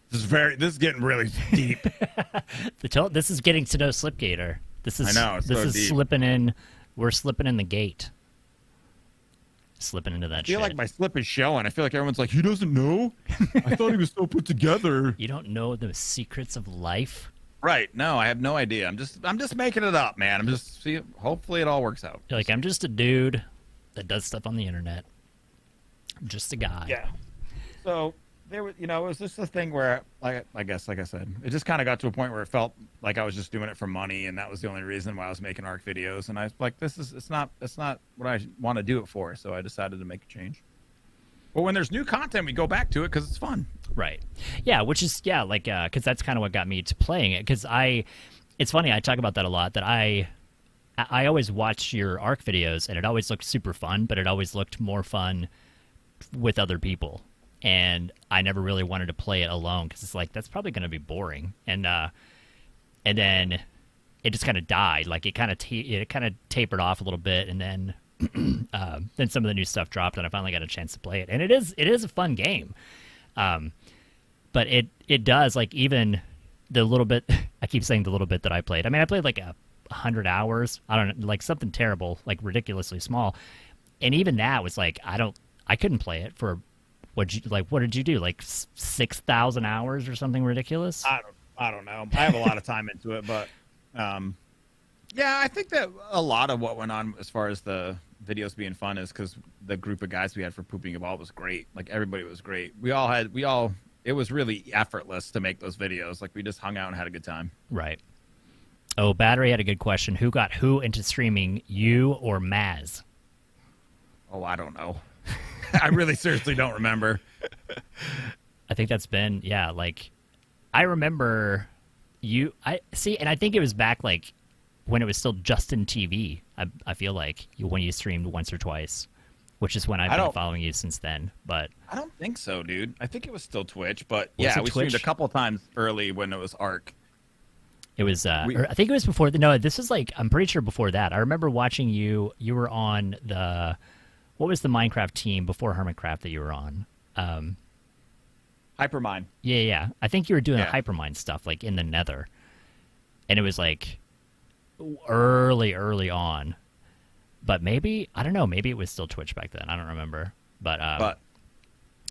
This is getting really deep. This is getting to know Slipgator. This is deep. Slipping in. We're slipping in the gate. Slipping into that shit. I feel like my slip is showing. I feel like everyone's like, he doesn't know? I thought he was so put together. You don't know the secrets of life? Right. No, I have no idea. I'm just making it up, man. Hopefully it all works out. You're like, I'm just a dude that does stuff on the internet. I'm just a guy. Yeah. So there was, it was just a thing where, I guess, like I said, it just kind of got to a point where it felt like I was just doing it for money, and that was the only reason why I was making Ark videos. And I was like, it's not what I want to do it for. So I decided to make a change. But when there's new content, we go back to it because it's fun. Right. Yeah, which is like because that's kind of what got me to playing it. Because it's funny, I talk about that a lot. That I always watch your Arc videos, and it always looked super fun, but it always looked more fun with other people. And I never really wanted to play it alone because it's like that's probably going to be boring. And then it just kind of died. Like it kind of tapered off a little bit, and then some of the new stuff dropped, and I finally got a chance to play it. And it is a fun game. But it does, like, even the little bit, I keep saying the little bit that I played. I mean, I played like 100 hours. I don't know, like something terrible, like ridiculously small. And even that was like, I couldn't play it for, what did you do? Like 6,000 hours or something ridiculous? I don't know. I have a lot of time into it, but, yeah, I think that a lot of what went on as far as the videos being fun is because the group of guys we had for Pooping a Ball was great. Like everybody was great. It was really effortless to make those videos. Like we just hung out and had a good time. Right. Oh, Battery had a good question. Who got who into streaming, you or Maz? Oh, I don't know. I really seriously don't remember. I think that's been, yeah, like I remember and I think it was back like when it was still Justin TV. I feel like when you streamed once or twice, which is when I've been following you since then. But I don't think so, dude. I think it was still Twitch, but yeah, we streamed a couple times early when it was Arc. It was, I think it was before. No, this is like, I'm pretty sure before that. I remember watching you. You were on what was the Minecraft team before Hermitcraft that you were on? Hypermine. Yeah. I think you were doing the Hypermine stuff, like in the Nether, and it was like early on. But maybe, I don't know, maybe it was still Twitch back then. I don't remember. But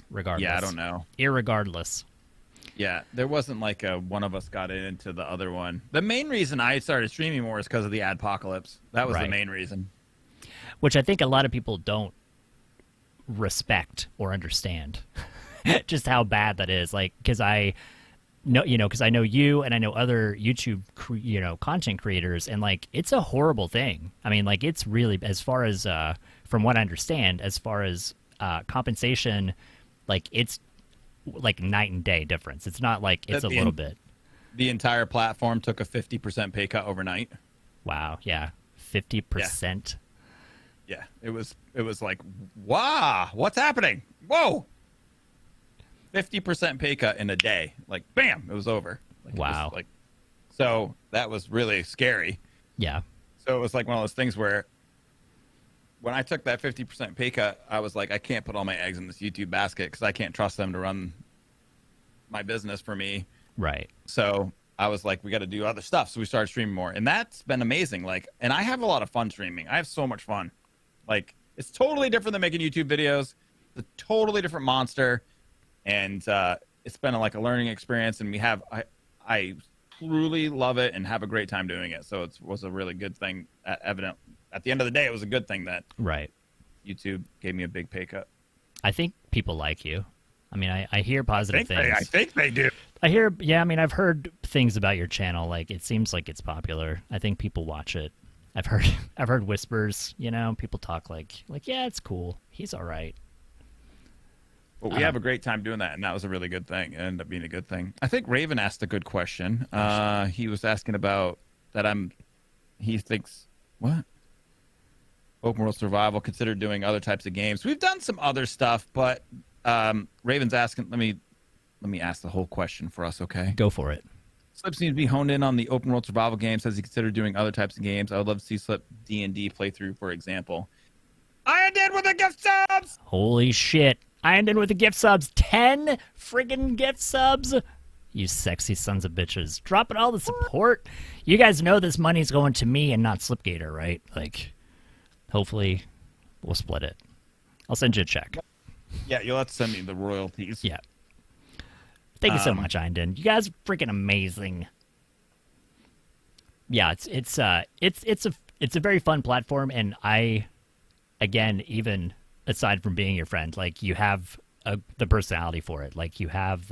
regardless. Yeah, I don't know. Irregardless. Yeah, there wasn't like one of us got into the other one. The main reason I started streaming more is because of the Adpocalypse. That was the main reason. Which I think a lot of people don't respect or understand just how bad that is. Like, because I know you and I know other YouTube, content creators, and like, it's a horrible thing. I mean, like, it's really, as far as, from what I understand, as far as compensation, like, it's like night and day difference. It's not like it's a little bit. The entire platform took a 50% pay cut overnight. Wow. Yeah. 50%. Yeah. It was like, wow, what's happening? Whoa. 50% pay cut in a day. Like, bam, it was over. Like, wow. So that was really scary. Yeah. So it was like one of those things where when I took that 50% pay cut, I was like, I can't put all my eggs in this YouTube basket because I can't trust them to run my business for me. Right. So I was like, we got to do other stuff. So we started streaming more, and that's been amazing. Like, and I have a lot of fun streaming. I have so much fun. Like, it's totally different than making YouTube videos. It's a totally different monster. And it's been like a learning experience, and I truly love it and have a great time doing it. So it was a really good thing. Evident at the end of the day, it was a good thing that YouTube gave me a big pay cut. I think people like you. I mean, I hear positive things. I think they do. I mean, I've heard things about your channel. Like, it seems like it's popular. I think people watch it. I've heard whispers. People talk like, yeah, it's cool. He's all right. But we have a great time doing that, and that was a really good thing. It ended up being a good thing. I think Raven asked a good question. He was asking about that he thinks, what? Open world survival, consider doing other types of games. We've done some other stuff, but Raven's asking, let me ask the whole question for us, okay? Go for it. Slip seems to be honed in on the open world survival games. Has he considered doing other types of games? I would love to see Slip D&D playthrough, for example. I did with the gift subs! Holy shit. I ended with the gift subs. 10 friggin' gift subs. You sexy sons of bitches. Dropping all the support. You guys know this money's going to me and not Slipgator, right? Like, hopefully we'll split it. I'll send you a check. Yeah, you'll have to send me the royalties. Yeah. Thank you so much, Einden. You guys are freaking amazing. Yeah, it's a very fun platform, and again, even aside from being your friend, like, you have the personality for it. Like, you have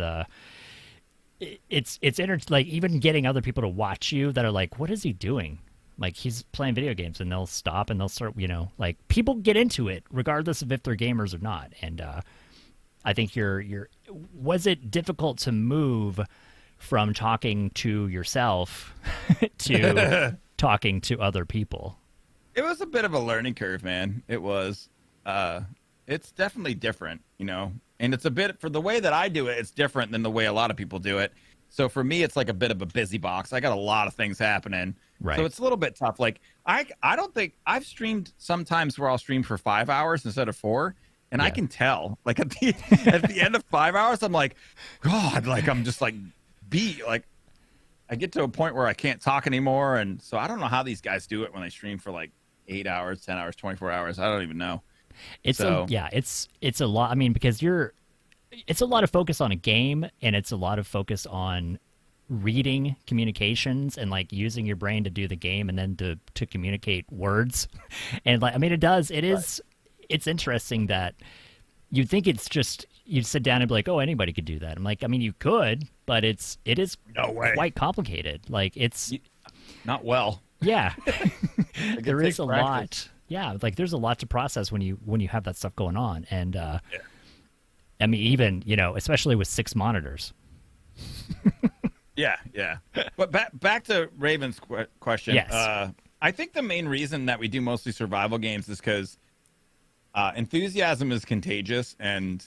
like, even getting other people to watch you that are like, what is he doing? Like, he's playing video games, and they'll stop and they'll start, like, people get into it regardless of if they're gamers or not. And I think was it difficult to move from talking to yourself to talking to other people? It was a bit of a learning curve, man. It was. It's definitely different, you know, and it's a bit, for the way that I do it, it's different than the way a lot of people do it. So for me, it's like a bit of a busy box. I got a lot of things happening. Right. So it's a little bit tough. Like I don't think I've streamed sometimes where I'll stream for 5 hours instead of 4. And I can tell, like at the end of 5 hours, I'm like, God, like I'm just like beat. Like I get to a point where I can't talk anymore. And so I don't know how these guys do it when they stream for like 8 hours, 10 hours, 24 hours. I don't even know. It's a lot. I mean, because it's a lot of focus on a game, and it's a lot of focus on reading communications and like using your brain to do the game and then to communicate words. And like, I mean, it's interesting that you'd think it's just, you'd sit down and be like, oh, anybody could do that. I'm like, I mean, you could, but it is quite complicated. Like not well. Yeah. There is a practice. lot. Yeah, like there's a lot to process when you have that stuff going on, and I mean, even, you know, especially with 6 monitors. Yeah. But back to Raven's question. Yes. I think the main reason that we do mostly survival games is because enthusiasm is contagious, and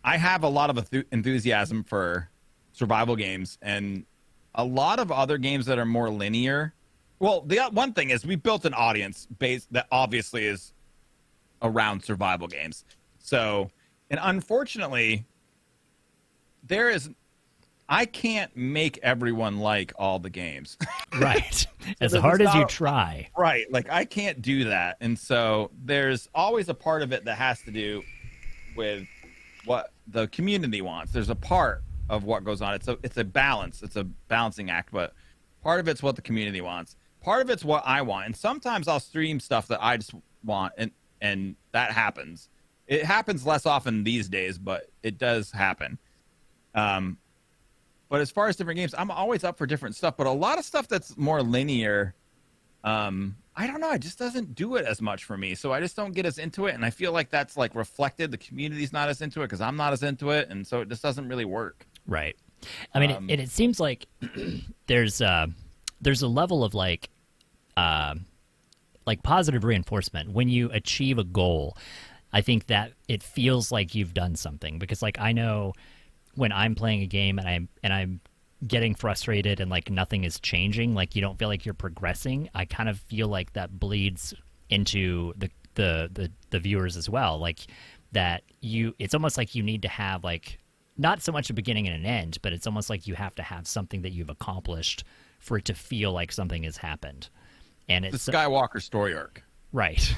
I have a lot of enthusiasm for survival games, and a lot of other games that are more linear. Well, the one thing is we built an audience base that obviously is around survival games. So, and unfortunately, I can't make everyone like all the games. Right. As hard as you try. Right. Like I can't do that. And so there's always a part of it that has to do with what the community wants. There's a part of what goes on. It's a balance. It's a balancing act, but part of it's what the community wants. Part of it's what I want. And sometimes I'll stream stuff that I just want, and that happens. It happens less often these days, but it does happen. But as far as different games, I'm always up for different stuff. But a lot of stuff that's more linear, I don't know. It just doesn't do it as much for me. So I just don't get as into it. And I feel like that's like reflected. The community's not as into it because I'm not as into it. And so it just doesn't really work. Right. I mean, it seems like there's a level of like positive reinforcement when you achieve a goal. I think that it feels like you've done something, because like I know when I'm playing a game and I'm getting frustrated and like nothing is changing, like you don't feel like you're progressing. I kind of feel like that bleeds into the viewers as well. Like that it's almost like you need to have like not so much a beginning and an end, but it's almost like you have to have something that you've accomplished for it to feel like something has happened. And it's the Skywalker story arc. Right.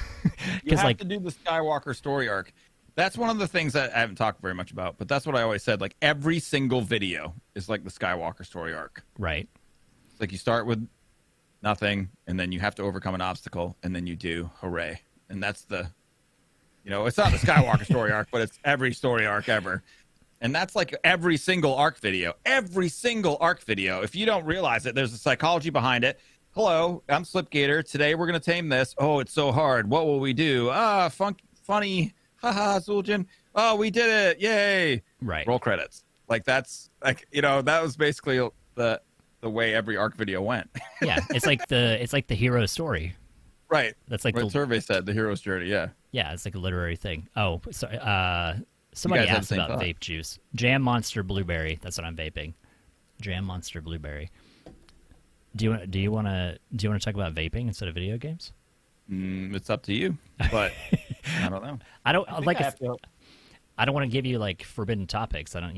You have to do the Skywalker story arc. That's one of the things that I haven't talked very much about, but that's what I always said. Like every single video is like the Skywalker story arc. Right. It's like you start with nothing, and then you have to overcome an obstacle, and then you do, hooray. And that's it's not the Skywalker story arc, but it's every story arc ever. And that's like every single arc video. Every single arc video. If you don't realize it, there's a psychology behind it. Hello, I'm Slipgator. Today we're going to tame this. Oh, it's so hard. What will we do? Funny. Haha, Zul'jin. Oh, we did it. Yay. Right. Roll credits. Like that's like, that was basically the way every arc video went. Yeah, it's like the hero story. Right. That's like what the survey said, the hero's journey, yeah. Yeah, it's like a literary thing. Oh, sorry. Somebody asked about vape juice. Jam Monster Blueberry. That's what I'm vaping. Jam Monster Blueberry. Do you want to talk about vaping instead of video games? It's up to you, but I don't know. I don't want to give you like forbidden topics. I don't.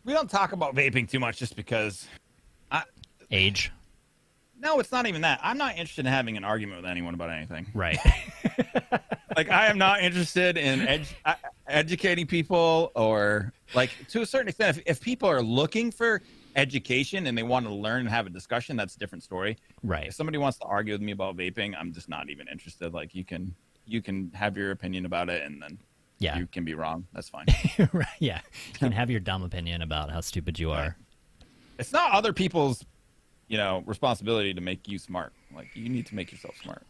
We don't talk about vaping too much just because. Age. No, it's not even that. I'm not interested in having an argument with anyone about anything. Right. Like I am not interested in educating people, or like to a certain extent, if people are looking for education and they want to learn and have a discussion, that's a different story. Right. If somebody wants to argue with me about vaping, I'm just not even interested. Like you can have your opinion about it, and then you can be wrong. That's fine. Right. Yeah. You can have your dumb opinion about how stupid you are. It's not other people's, responsibility to make you smart. Like you need to make yourself smart.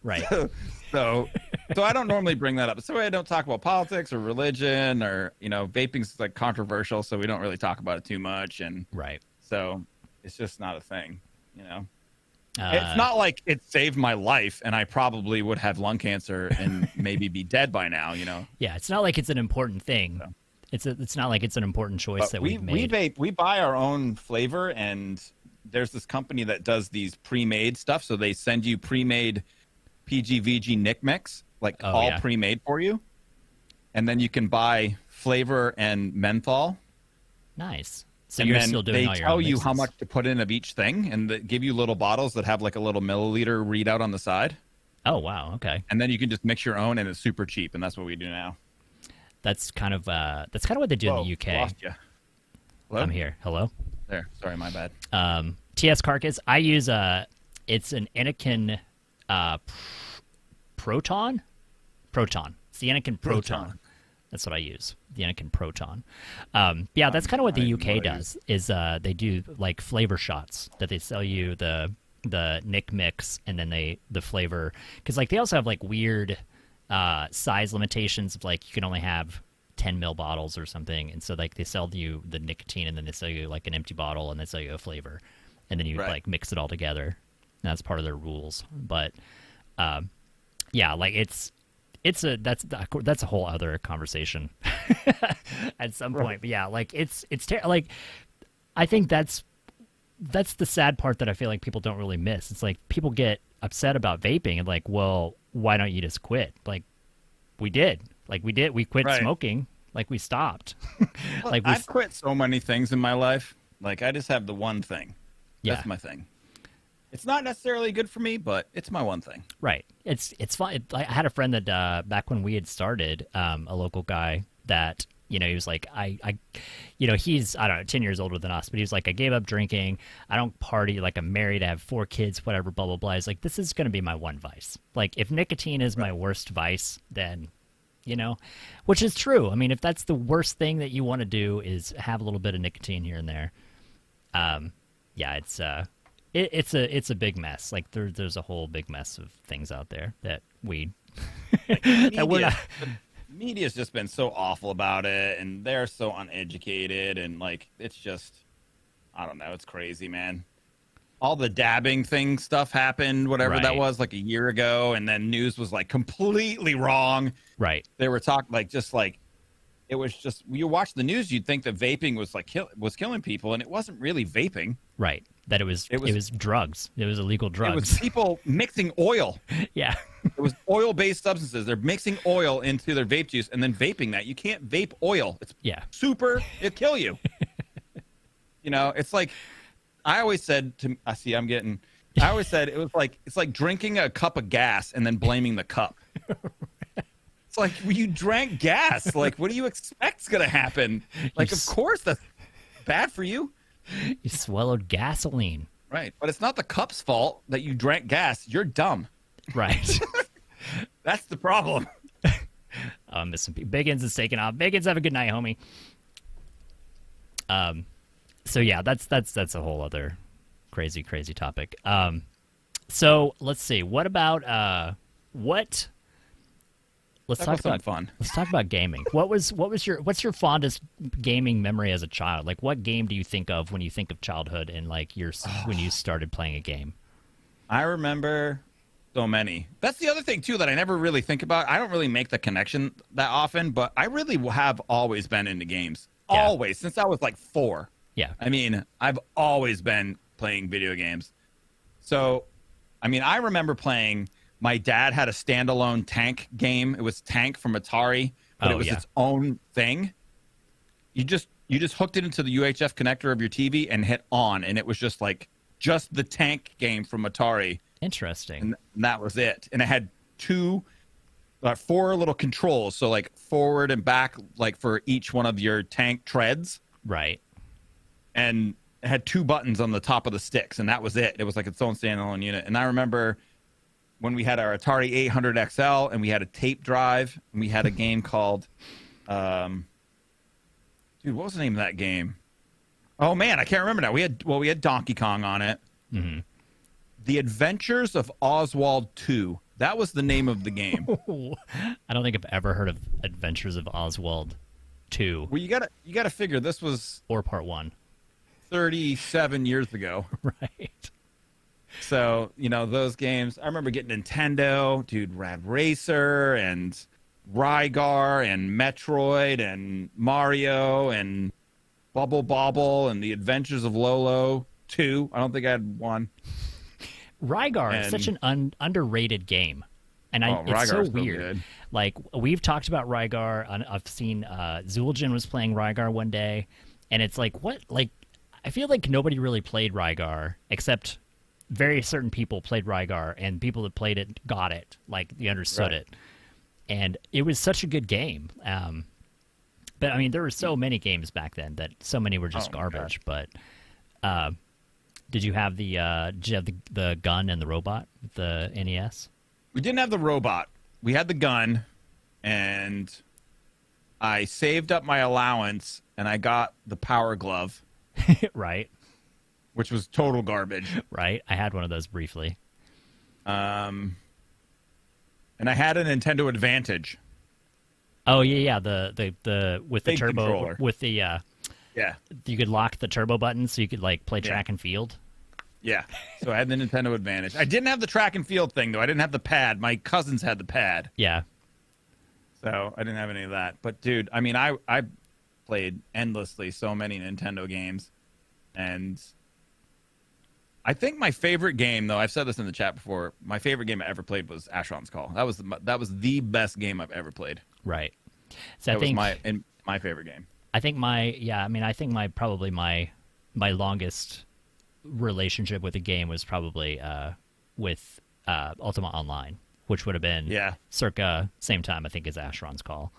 Right. So So I don't normally bring that up. So I don't talk about politics or religion or, vaping's like controversial, so we don't really talk about it too much. And Right. so it's just not a thing, It's not like it saved my life and I probably would have lung cancer and maybe be dead by now, Yeah, it's not like it's an important thing. So. It's not like it's an important choice that we've made. We buy our own flavor, and there's this company that does these pre-made stuff. So they send you pre-made PGVG Nick Mix, pre-made for you. And then you can buy flavor and menthol. Nice. So and you're then still doing they all your tell own you mixes. how much to put in of each thing, and they give you little bottles that have like a little milliliter readout on the side. Oh, wow. Okay. And then you can just mix your own, and it's super cheap, and that's what we do now. That's kind of what they do in the UK. Lost you. Hello? I'm here. Hello. There. Sorry, my bad. TS Carcass. I use it's an Anakin Proton. It's the Anakin Proton. That's what I use. The Anakin Proton. Yeah, that's kind of what the UK does. Is they do like flavor shots that they sell you the Nick Mix, and then the flavor, because like they also have like weird size limitations of like you can only have 10 ml bottles or something, and so like they sell you the nicotine, and then they sell you like an empty bottle, and they sell you a flavor, and then you like mix it all together. And that's part of their rules. But yeah, like that's a whole other conversation at some point. But yeah, like like I think that's the sad part that I feel like people don't really miss. It's like people get upset about vaping and like, well, why don't you just quit? Like we did. We quit smoking. Like we stopped. Well, I've quit so many things in my life. Like I just have the one thing. Yeah. That's my thing. It's not necessarily good for me, but it's my one thing. Right. It's fine. I had a friend that back when we had started, a local guy that, he was like, he's, I don't know, 10 years older than us, but he was like, I gave up drinking. I don't party. Like I'm married. I have 4 kids, whatever, blah, blah, blah. He's like, this is going to be my one vice. Like if nicotine is my worst vice, then, which is true. I mean, if that's the worst thing that you want to do is have a little bit of nicotine here and there. Yeah, it's a big mess. Like there's a whole big mess of things out there that that we're not. Media's just been so awful about it, and they're so uneducated, and like it's just, I don't know, it's crazy, man. All the dabbing thing stuff happened, whatever that was, like a year ago, and then news was like completely wrong. Right. They were talking it was just, you watch the news, you'd think that vaping was like was killing people, and it wasn't really vaping. Right. That it was drugs. It was illegal drugs. It was people mixing oil. Yeah. It was oil-based substances. They're mixing oil into their vape juice and then vaping that. You can't vape oil. It's it'll kill you. It's like, I always said it was like, it's like drinking a cup of gas and then blaming the cup. It's like, well, you drank gas. Like, what do you expect's going to happen? Like, of course that's bad for you. You swallowed gasoline. Right. But it's not the cup's fault that you drank gas. You're dumb. Right. That's the problem. I'm missing people. Biggins is taking off. Biggins, have a good night, homie. So yeah, that's a whole other crazy topic. So let's see. What about Let's talk about fun. Let's talk about gaming. What's your fondest gaming memory as a child? Like, what game do you think of when you think of childhood and like when you started playing a game? I remember so many. That's the other thing too that I never really think about. I don't really make the connection that often, but I really have always been into games. Yeah. Always, since I was like 4. Yeah. I mean, I've always been playing video games. So, I mean, I remember playing. My dad had a standalone Tank game. It was Tank from Atari, but it was its own thing. You just hooked it into the UHF connector of your TV and hit on, and it was just the Tank game from Atari. Interesting. And that was it. And it had 4 little controls, so like forward and back, like for each one of your tank treads. Right. And it had 2 buttons on the top of the sticks, and that was it. It was like its own standalone unit. And I remember when we had our Atari 800 XL and we had a tape drive, and we had a game called, what was the name of that game? Oh man, I can't remember now. We had Donkey Kong on it. Mm-hmm. The Adventures of Oswald 2 That was the name of the game. I don't think I've ever heard of Adventures of Oswald 2 Well, you gotta figure this was or Part 1. 37 years ago. Right. So, those games, I remember getting Nintendo, dude, Rad Racer and Rygar and Metroid and Mario and Bubble Bobble and The Adventures of Lolo 2. I don't think I had 1. Rygar is such an underrated game. And it's so weird. Good. Like, we've talked about Rygar. I've seen Zul'jin was playing Rygar one day. And it's like, what? Like, I feel like nobody really played Rygar except very certain people played Rygar. And people that played it got it. Like, they understood it. And it was such a good game. But, I mean, there were so many games back then that so many were just garbage. But did you have the gun and the robot with the NES? We didn't have the robot. We had the gun, and I saved up my allowance, and I got the Power Glove. Right. Which was total garbage. Right. I had one of those briefly. And I had a Nintendo Advantage. Oh yeah. The with the Big turbo controller. with the Yeah. You could lock the turbo button so you could like play track and field. Yeah. So I had the Nintendo Advantage. I didn't have the track and field thing though. I didn't have the pad. My cousins had the pad. Yeah. So I didn't have any of that. But dude, I mean, I played endlessly so many Nintendo games, and I think my favorite game, though, I've said this in the chat before, my favorite game I ever played was Asheron's Call. That was the best game I've ever played. Right. So that was my favorite game. I think probably my longest relationship with a game was probably with Ultima Online, which would have been circa same time I think as Asheron's Call,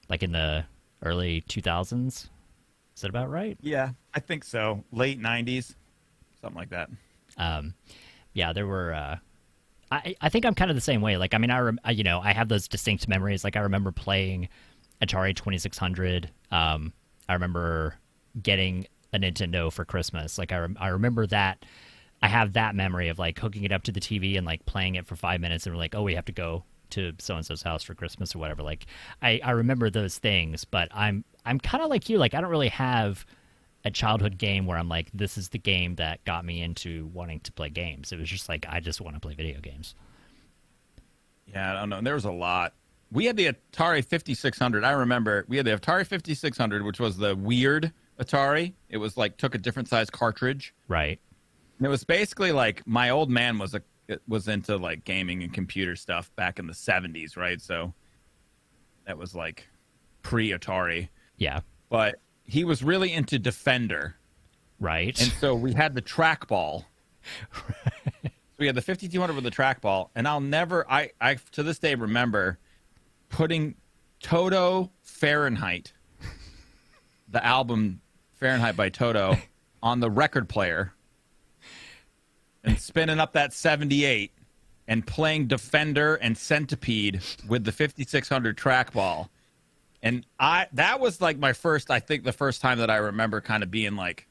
like in the early 2000s. Is that about right? Yeah, I think so. Late 90s, something like that. Yeah, there were. I think I'm kind of the same way. Like, I mean, I have those distinct memories. Like, I remember playing Atari 2600. I remember getting a Nintendo for Christmas. Like, I remember that. I have that memory of like hooking it up to the TV and like playing it for 5 minutes, and we're like, oh, we have to go to so and so's house for Christmas or whatever. Like, I remember those things, but I'm kind of like you. Like, I don't really have a childhood game where I'm like, this is the game that got me into wanting to play games. It was just like, I just want to play video games. Yeah, I don't know. There was a lot. We had the Atari 5600. I remember we had the Atari 5600, which was the weird Atari. It was like, took a different size cartridge. Right. And it was basically like, my old man was into like gaming and computer stuff back in the 70s, right? So that was like pre-Atari. Yeah. But he was really into Defender. Right. And so we had the trackball. So we had the 5200 with the trackball. And I'll never, I to this day remember putting Toto Fahrenheit, the album Fahrenheit by Toto, on the record player and spinning up that 78 and playing Defender and Centipede with the 5600 trackball. And that was like my first, I think the first time that I remember kind of being like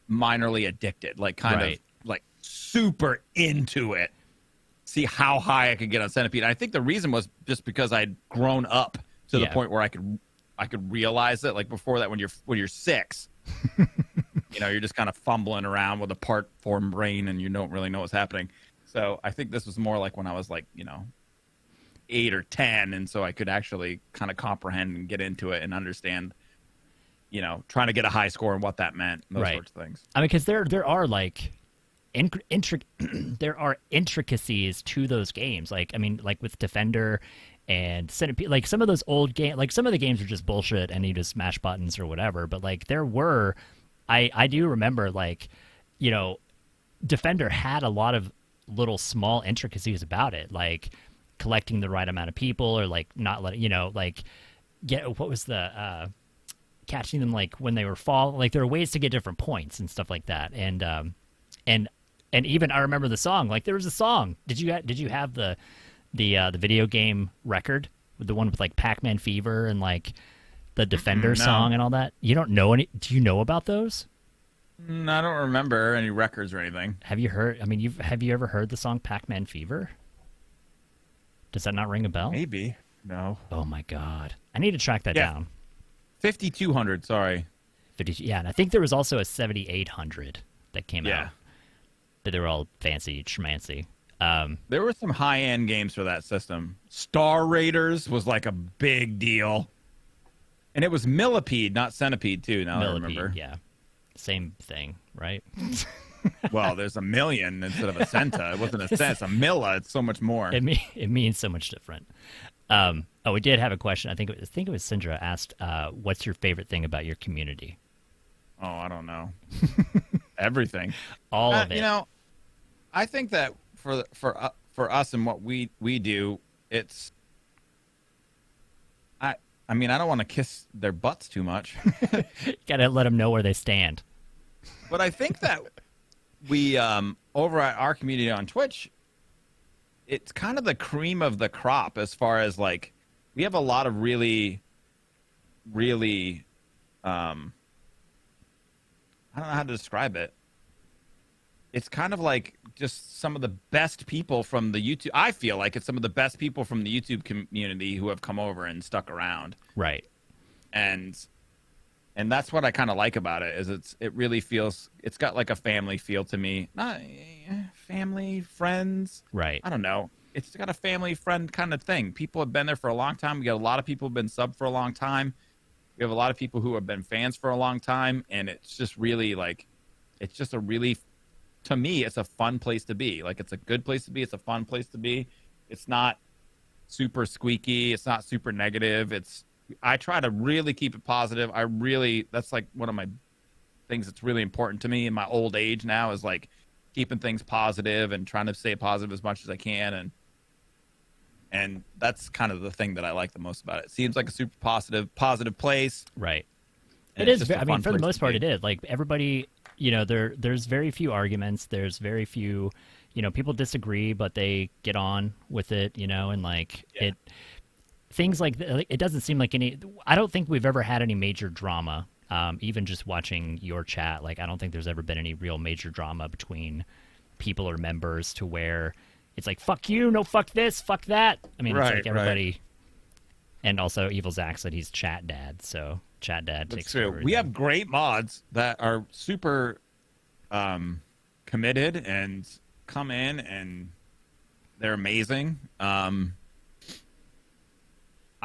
minorly addicted, like kind of like super into it. See how high I could get on Centipede. And I think the reason was just because I'd grown up to the point where I could realize it. Like before that, when you're 6, you're just kind of fumbling around with a part-formed brain and you don't really know what's happening. So I think this was more like when I was like, 8 or 10, and so I could actually kind of comprehend and get into it and understand, trying to get a high score and what that meant, and those sorts of things. I mean, because there are like there are intricacies to those games. Like, I mean, like with Defender and Centipede, like some of those old games, like some of the games are just bullshit and you just smash buttons or whatever. But like there were, I do remember like, Defender had a lot of little small intricacies about it, like collecting the right amount of people or like not letting, like what was the catching them like when they were falling. Like there are ways to get different points and stuff like that. And even I remember the song. Like there was a song. Did you have the video game record with the one with like Pac-Man Fever and like the Defender song and all that? You don't know any? Do you know about those? I don't remember any records or anything. Have you heard? I mean, have you ever heard the song Pac-Man Fever? Does that not ring a bell? Maybe. No. Oh my God, I need to track that down. 5200. Sorry. 50. Yeah, and I think there was also a 7800 that came out. But they were all fancy schmancy. There were some high-end games for that system. Star Raiders was like a big deal. And it was millipede, not centipede, too, now Millipede, I remember. Yeah. Same thing, right? Well, there's a million instead of a centa. It wasn't a cent, it's a milla. It's so much more. It means so much different. We did have a question. I think it was Sindra asked, what's your favorite thing about your community? Oh, I don't know. Everything. All of it. You know, I think that for us and what we do, it's I mean, I don't want to kiss their butts too much. Gotta let them know where they stand. But I think that we over at our community on Twitch, it's kind of the cream of the crop as far as like we have a lot of really I don't know how to describe it. It's kind of like just some of the best people from the YouTube. I feel like it's some of the best people from the YouTube community who have come over and stuck around. Right. And that's what I kind of like about it is it really feels, it's got like a family feel to me. Not family, friends. Right. I don't know. It's got a family friend kind of thing. People have been there for a long time. We got a lot of people who've been sub for a long time. We have a lot of people who have been fans for a long time. And it's just really like, it's just a really, to me, it's a fun place to be. Like, it's a good place to be. It's a fun place to be. It's not super squeaky. It's not super negative. I try to really keep it positive. That's like one of my things that's really important to me in my old age now is like keeping things positive and trying to stay positive as much as I can. And that's kind of the thing that I like the most about it. It seems like a super positive place. Right. It is. I mean, for the most part, it is. Like, everybody, you know, there's very few arguments. There's very few, you know, people disagree, but they get on with it, you know, and like things like it doesn't seem like I don't think we've ever had any major drama. Even just watching your chat, like, I don't think there's ever been any real major drama between people or members to where it's like, fuck you, no, fuck this, fuck that. I mean, it's like everybody, and also Evil Zach said he's chat dad, so chat dad takes true. over. We have great mods that are super committed and come in and they're amazing. I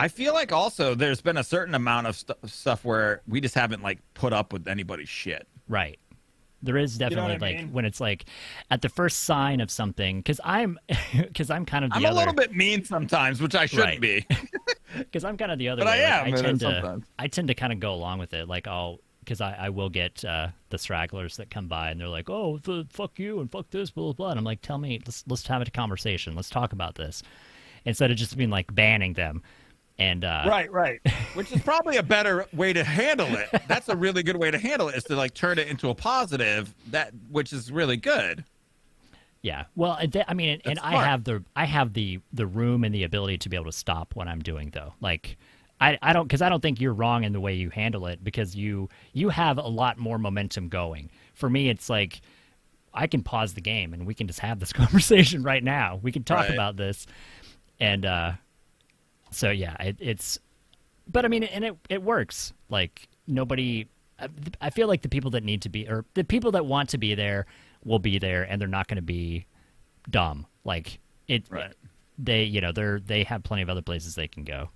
feel like also there's been a certain amount of stuff where we just haven't like put up with anybody's shit. Right. There is definitely when it's like at the first sign of something, because I'm kind of a little bit mean sometimes, which I shouldn't be. Because I'm kind of the other but way. I tend to kind of go along with it. Like because I will get the stragglers that come by and they're like, oh, fuck you and fuck this, blah, blah, blah. And I'm like, tell me, let's have a conversation. Let's talk about this. Instead of just being like banning them. And right. Which is probably a better way to handle it. That's a really good way to handle it, is to like turn it into a positive, which is really good. Yeah. Well, I mean, and I have the room and the ability to be able to stop what I'm doing, though. Like, I don't think you're wrong in the way you handle it, because you have a lot more momentum going. For me, it's like I can pause the game and we can just have this conversation right now. We can talk about this, and so yeah, but I mean, and it works. Like, nobody, I feel like the people that need to be, or the people that want to be there will be there, and they're not going to be dumb. Like they have plenty of other places they can go.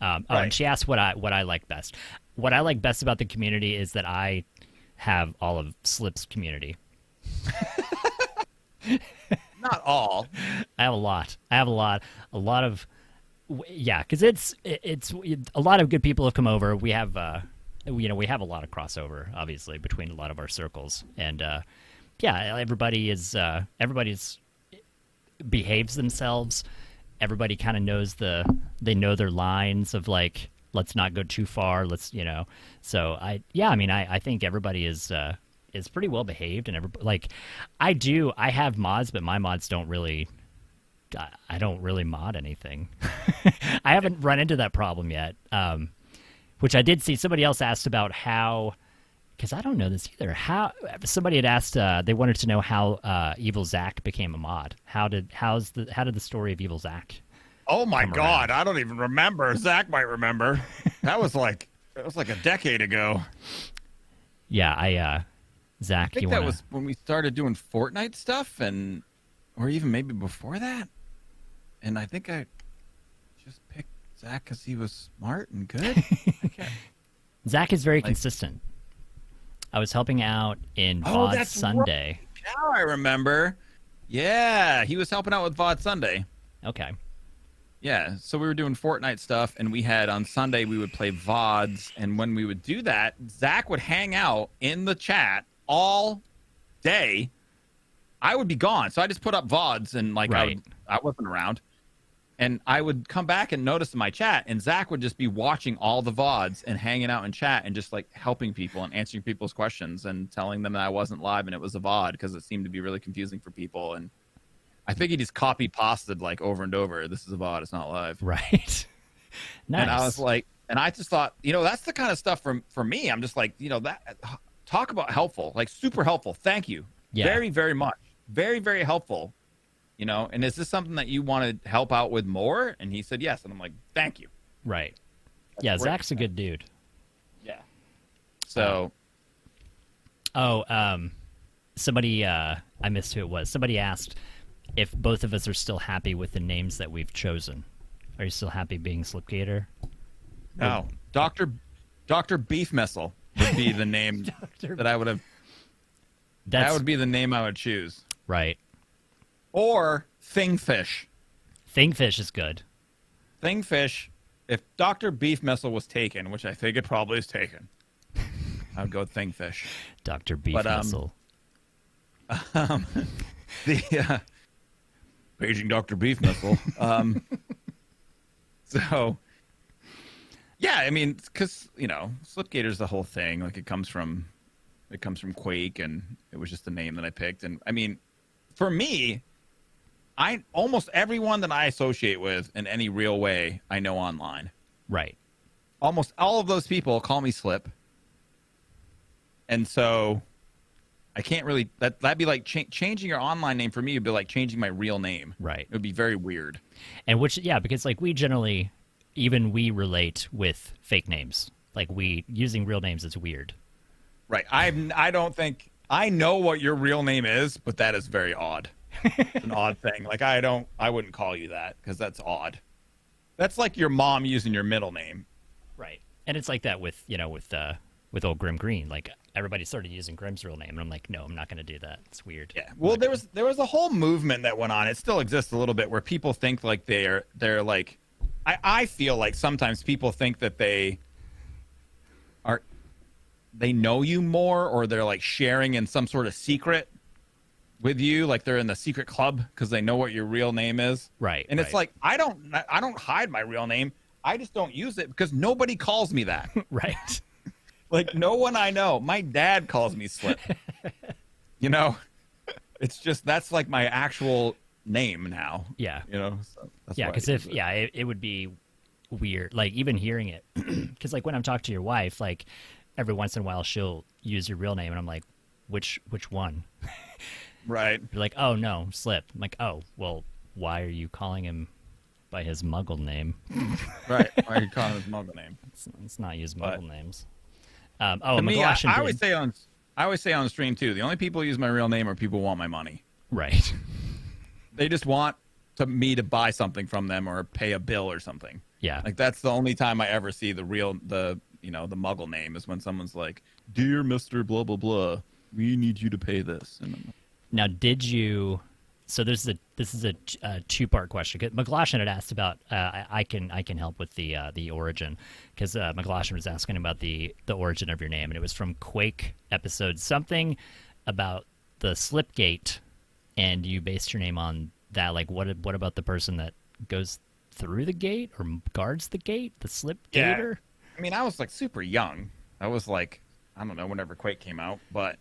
And she asked what I like best. What I like best about the community is that I have all of Slip's community. Not all. I have a lot of. Yeah, because it's a lot of good people have come over. We have we have a lot of crossover, obviously, between a lot of our circles, and everybody's behaves themselves. Everybody kind of knows they know their lines of like, let's not go too far. So I think everybody is pretty well behaved, and I have mods, but my mods don't really. I don't really mod anything. I haven't run into that problem yet, which I did see. Somebody else asked about how Because I don't know this either. How somebody had asked, they wanted to know how Evil Zach became a mod. How did the story of Evil Zach? Oh my come God, around? I don't even remember. Zach might remember. That was like a decade ago. Yeah, Zach, I think that was when we started doing Fortnite stuff, or even maybe before that. And I think I just picked Zach because he was smart and good. Zach is very consistent. I was helping out in VOD Sunday. Right. Now I remember. Yeah, he was helping out with VOD Sunday. Okay. Yeah, so we were doing Fortnite stuff, and we had on Sunday we would play VODs, and when we would do that, Zach would hang out in the chat all day. I would be gone, so I just put up VODs, and I wasn't around. And I would come back and notice in my chat, and Zach would just be watching all the VODs and hanging out in chat and just helping people and answering people's questions and telling them that I wasn't live and it was a VOD because it seemed to be really confusing for people. And I think he just copy pasted over and over. This is a VOD, it's not live. Right. Nice. And I was like, and I just thought, that's the kind of stuff for me. I'm just like, that talk about helpful, super helpful. Thank you. Yeah. Very, very much. Very, very helpful. And is this something that you want to help out with more? And he said yes. And I'm like, thank you. Right. That's yeah, great. Zach's a good dude. Yeah. So. Somebody, I missed who it was. Somebody asked if both of us are still happy with the names that we've chosen. Are you still happy being Slipgator? No. Dr. Beef Missile would be the name that I would have. That would be the name I would choose. Right. Or Thingfish. Thingfish is good. Thingfish. If Dr. Beef Missile was taken, which I think it probably is taken, I would go with Thingfish. Dr. Beef Missile. The paging Dr. Beef Missile. So, yeah, I mean, because Slipgator's the whole thing. It comes from Quake, and it was just the name that I picked. And I mean, for me, almost everyone that I associate with in any real way, I know online. Right. Almost all of those people call me Slip. And so I can't really, that'd be like changing your online name for me would be like changing my real name. Right. It would be very weird. And because we generally, even we relate with fake names. Using real names is weird. Right. I don't think, I know what your real name is, but that is very odd. It's an odd thing. I wouldn't call you that because that's odd. That's like your mom using your middle name. Right. And it's like that with old Grim Green. Everybody started using Grim's real name, and I'm like, no, I'm not going to do that. It's weird. Yeah. Well, there was a whole movement that went on. It still exists a little bit where people think they're like, I feel like sometimes people think that they know you more, or they're sharing in some sort of secret with you, they're in the secret club because they know what your real name is. Right. And it's I don't hide my real name. I just don't use it because nobody calls me that. Right. No one I know. My dad calls me Slip. It's just that's my actual name now. Yeah. So that's because it would be weird. Even hearing it, because when I'm talking to your wife, every once in a while she'll use your real name, and I'm like, which one? Right. You're like, oh no, Slip. I'm like, oh well, why are you calling him by his Muggle name? Right. Why are you calling him his Muggle name? Let's not use Muggle names. To me, I always say on the stream too. The only people who use my real name are people who want my money. Right. They just want me to buy something from them or pay a bill or something. Yeah. That's the only time I ever see the Muggle name is when someone's like, "Dear Mr. Blah blah blah, we need you to pay this." And I'm like, now, did you? So this is a two-part question. McGlashan had asked about. I can help with the origin, because McGlashan was asking about the origin of your name, and it was from Quake episode something about the Slipgate, and you based your name on that. What about the person that goes through the gate or guards the gate, the Slipgator? Yeah. I mean, I was super young. I was I don't know, whenever Quake came out, but.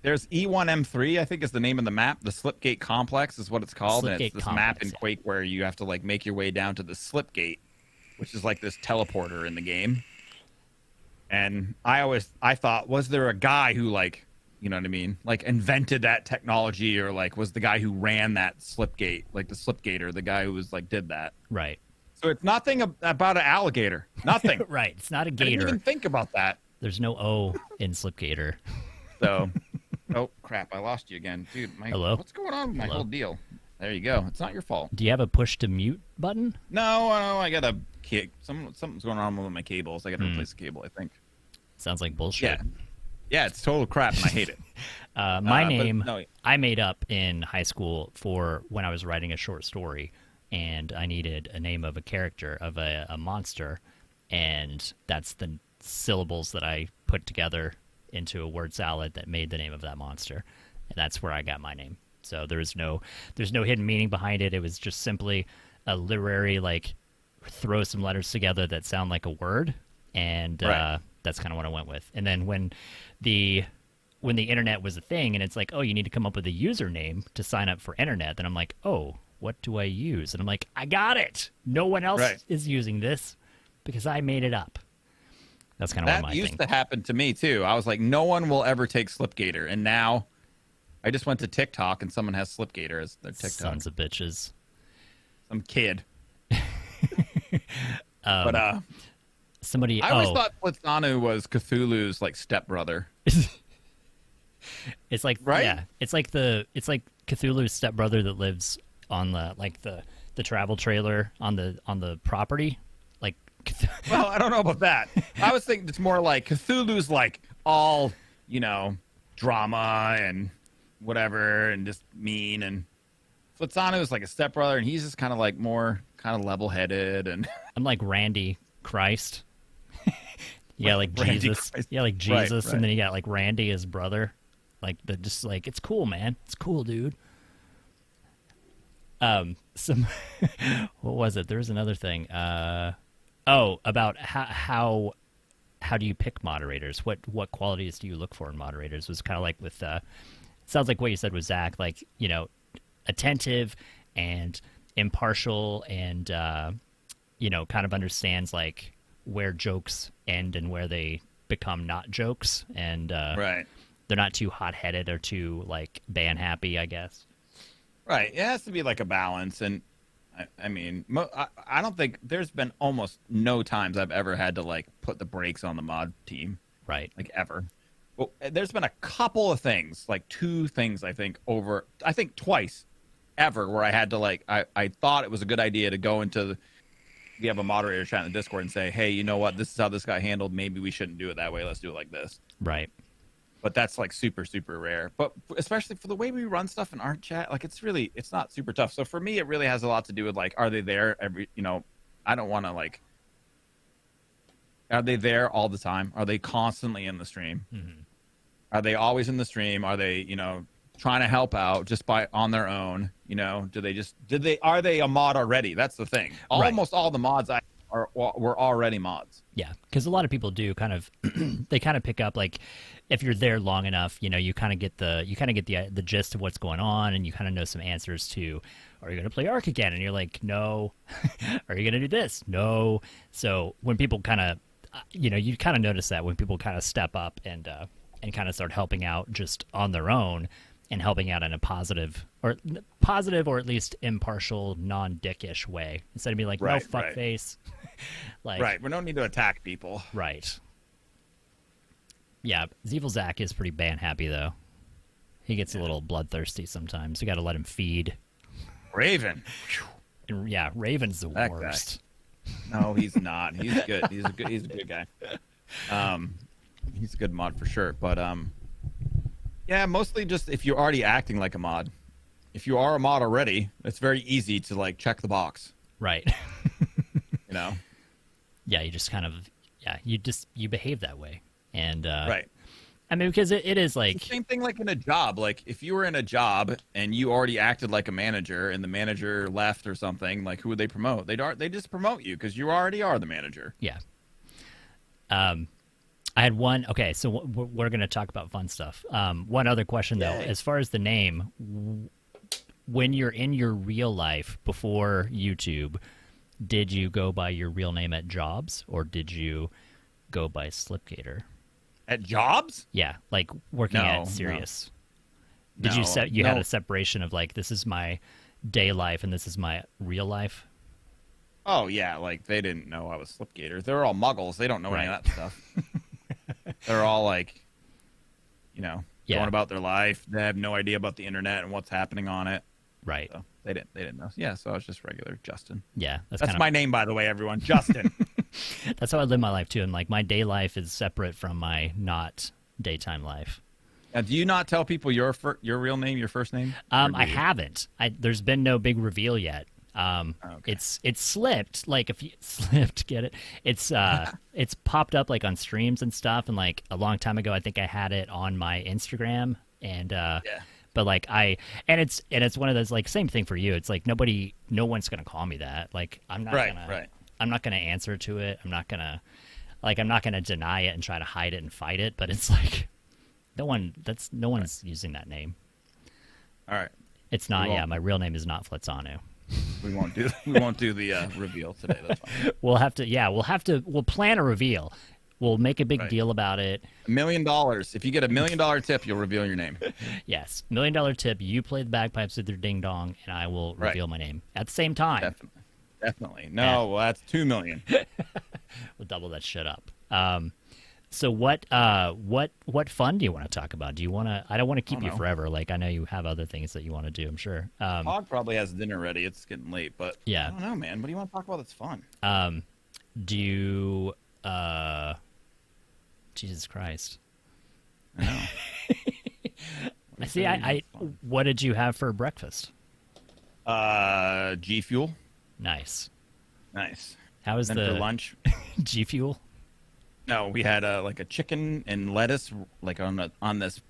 There's E1M3, I think is the name of the map. The Slipgate Complex is what it's called. Slipgate and it's this Complex, map in Quake where you have to make your way down to the Slipgate, which is this teleporter in the game. And I thought, was there a guy who like, you know what I mean? Like invented that technology, or like was the guy who ran that slipgate, like the slipgator, the guy who was like did that. Right. So it's nothing about an alligator. Nothing. Right. It's not a I didn't gator. even think about that. There's no O in slipgator. So, oh crap, I lost you again, dude. Hello? What's going on with my whole deal? There you go. It's not your fault. Do you have a push to mute button? No, I got a something's going on with my cables. I got to replace the cable, I think. Sounds like bullshit. Yeah, it's total crap, and I hate it. My name, I made up in high school for when I was writing a short story, and I needed a name of a character, of a monster, and that's the syllables that I put together into a word salad that made the name of that monster, and that's where I got my name. So there's no hidden meaning behind it. It was just simply a literary, like, throw some letters together that sound like a word, and that's kind of what I went with. And then when the internet was a thing, and it's like, oh, you need to come up with a username to sign up for internet, then I'm like, oh, what do I use? And I'm like, I got it. No one else is using this because I made it up. That's kind of what my thing. That used to happen to me too. I was like, no one will ever take Slipgator, and now I just went to TikTok and someone has Slipgator as their TikTok. Sons of bitches. Some kid. But somebody. I always thought Flitzanu was Cthulhu's like stepbrother. It's like it's like Cthulhu's stepbrother that lives on the travel trailer on the property. Like, well, I don't know about that. I was thinking it's more like Cthulhu's like all, drama and whatever and just mean, and Flitzanu is like a stepbrother, and he's just kind of like more kind of level-headed. And I'm like Randy Christ. Yeah, like Jesus. Christ. Yeah, like Jesus, right. And then you got like Randy, his brother. Like it's cool, man. It's cool, dude. What was it? There was another thing. About how do you pick moderators? What qualities do you look for in moderators? It was kind of like with sounds like what you said with Zach, like, attentive and impartial, and kind of understands like where jokes end and where they become not jokes, and right. They're not too hot-headed or too like band happy, I guess. Right. It has to be like a balance, and I mean, I don't think there's been almost no times I've ever had to like put the brakes on the mod team. Right. Like ever. Well, there's been a couple of things, like 2 things I think twice ever, where I had to like I thought it was a good idea to go into we have a moderator chat in the Discord and say, hey, you know what, this is how this got handled, maybe we shouldn't do it that way, let's do it like this. Right. But that's like super, super rare. But especially for the way we run stuff in our chat, like it's not super tough. So for me, it really has a lot to do with like, are they there I don't want to like, are they there all the time? Are they constantly in the stream? Mm-hmm. Are they always in the stream? Are they, trying to help out just on their own? Are they a mod already? That's the thing. Almost all the mods were already mods. Yeah, because a lot of people do kind of they kind of pick up, like, if you're there long enough, you kind of get the gist of what's going on, and you kind of know some answers to, are you going to play Ark again? And you're like, no. Are you going to do this? No. So when people kind of you kind of notice that when people kind of step up and kind of start helping out just on their own, and helping out in a positive or at least impartial, non-dickish way, instead of being like, no fuckface. Like, right, we don't need to attack people. Right. Yeah, Evil Zach is pretty band happy though. He gets a little bloodthirsty sometimes. You got to let him feed. Raven. And, yeah, Raven's the worst. Guy. No, he's not. He's good. He's a good guy. He's a good mod for sure. But yeah, mostly just if you're already acting like a mod. If you are a mod already, it's very easy to like check the box. Right. Yeah, you just kind of you behave that way. And right. I mean, because it is like it's the same thing like in a job. Like if you were in a job and you already acted like a manager and the manager left or something, like who would they promote? They just promote you because you already are the manager. Yeah. I had one. Okay, so we're going to talk about fun stuff. One other question though, as far as the name, when you're in your real life before YouTube, did you go by your real name at jobs, or did you go by Slipgator. At jobs? Yeah, like working No, at Sirius. Did you No, set? You no. had a separation of like, this is my day life and this is my real life. Oh yeah, like they didn't know I was Slipgator. They're all muggles. They don't know any of that stuff. They're all like, Yeah. going about their life. They have no idea about the internet and what's happening on it. Right. So they didn't know. Yeah, so I was just regular Justin. Yeah. That's kind of my name, by the way, everyone. Justin. That's how I live my life too. And like my day life is separate from my not daytime life. Now, do you not tell people your real name, your first name? I haven't. There's been no big reveal yet. Okay. It's slipped. Like if you slipped, get it? It's popped up like on streams and stuff. And like a long time ago, I think I had it on my Instagram. And Yeah. but like it's one of those, like, same thing for you. It's like no one's gonna call me that. Like I'm not gonna answer to it. I'm not gonna deny it and try to hide it and fight it. But it's like no one's using that name. All right. It's not. Yeah, my real name is not Flitzanu. We won't do the reveal today. That's fine. We'll plan a reveal. We'll make a big deal about it. $1 million. If you get $1 million tip, you'll reveal your name. Yes, $1 million tip. You play the bagpipes with your ding dong, and I will reveal my name at the same time. Definitely. No, well, that's $2 million. We'll double that shit up. So what fun do you want to talk about? Do you want to? I don't want to keep you forever. Like I know you have other things that you want to do. I'm sure. Hog probably has dinner ready. It's getting late, but yeah. I don't know, man. What do you want to talk about that's fun? Do you? Jesus Christ. I know. I see. What did you have for breakfast? G Fuel. Nice. How was the for lunch? G Fuel. No, we had like a chicken and lettuce, like on this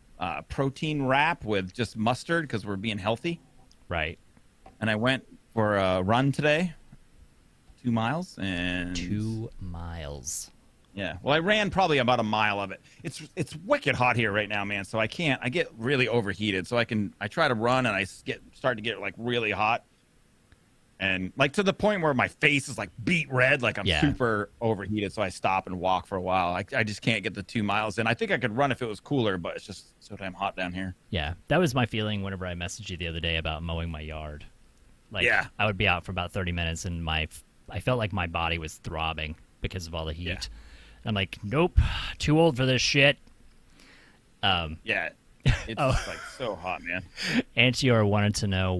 protein wrap with just mustard because we're being healthy. Right. And I went for a run today, 2 miles and 2 miles. Yeah. Well, I ran probably about a mile of it. It's wicked hot here right now, man. So I get really overheated. So I try to run and I start to get like really hot. And like to the point where my face is like beet red, like I'm super overheated. So I stop and walk for a while. I just can't get the 2 miles in. I think I could run if it was cooler, but it's just so damn hot down here. Yeah, that was my feeling whenever I messaged you the other day about mowing my yard. Like, yeah. I would be out for about 30 minutes, and I felt like my body was throbbing because of all the heat. Yeah. I'm like, nope, too old for this shit. Yeah, it's like so hot, man. Antior wanted to know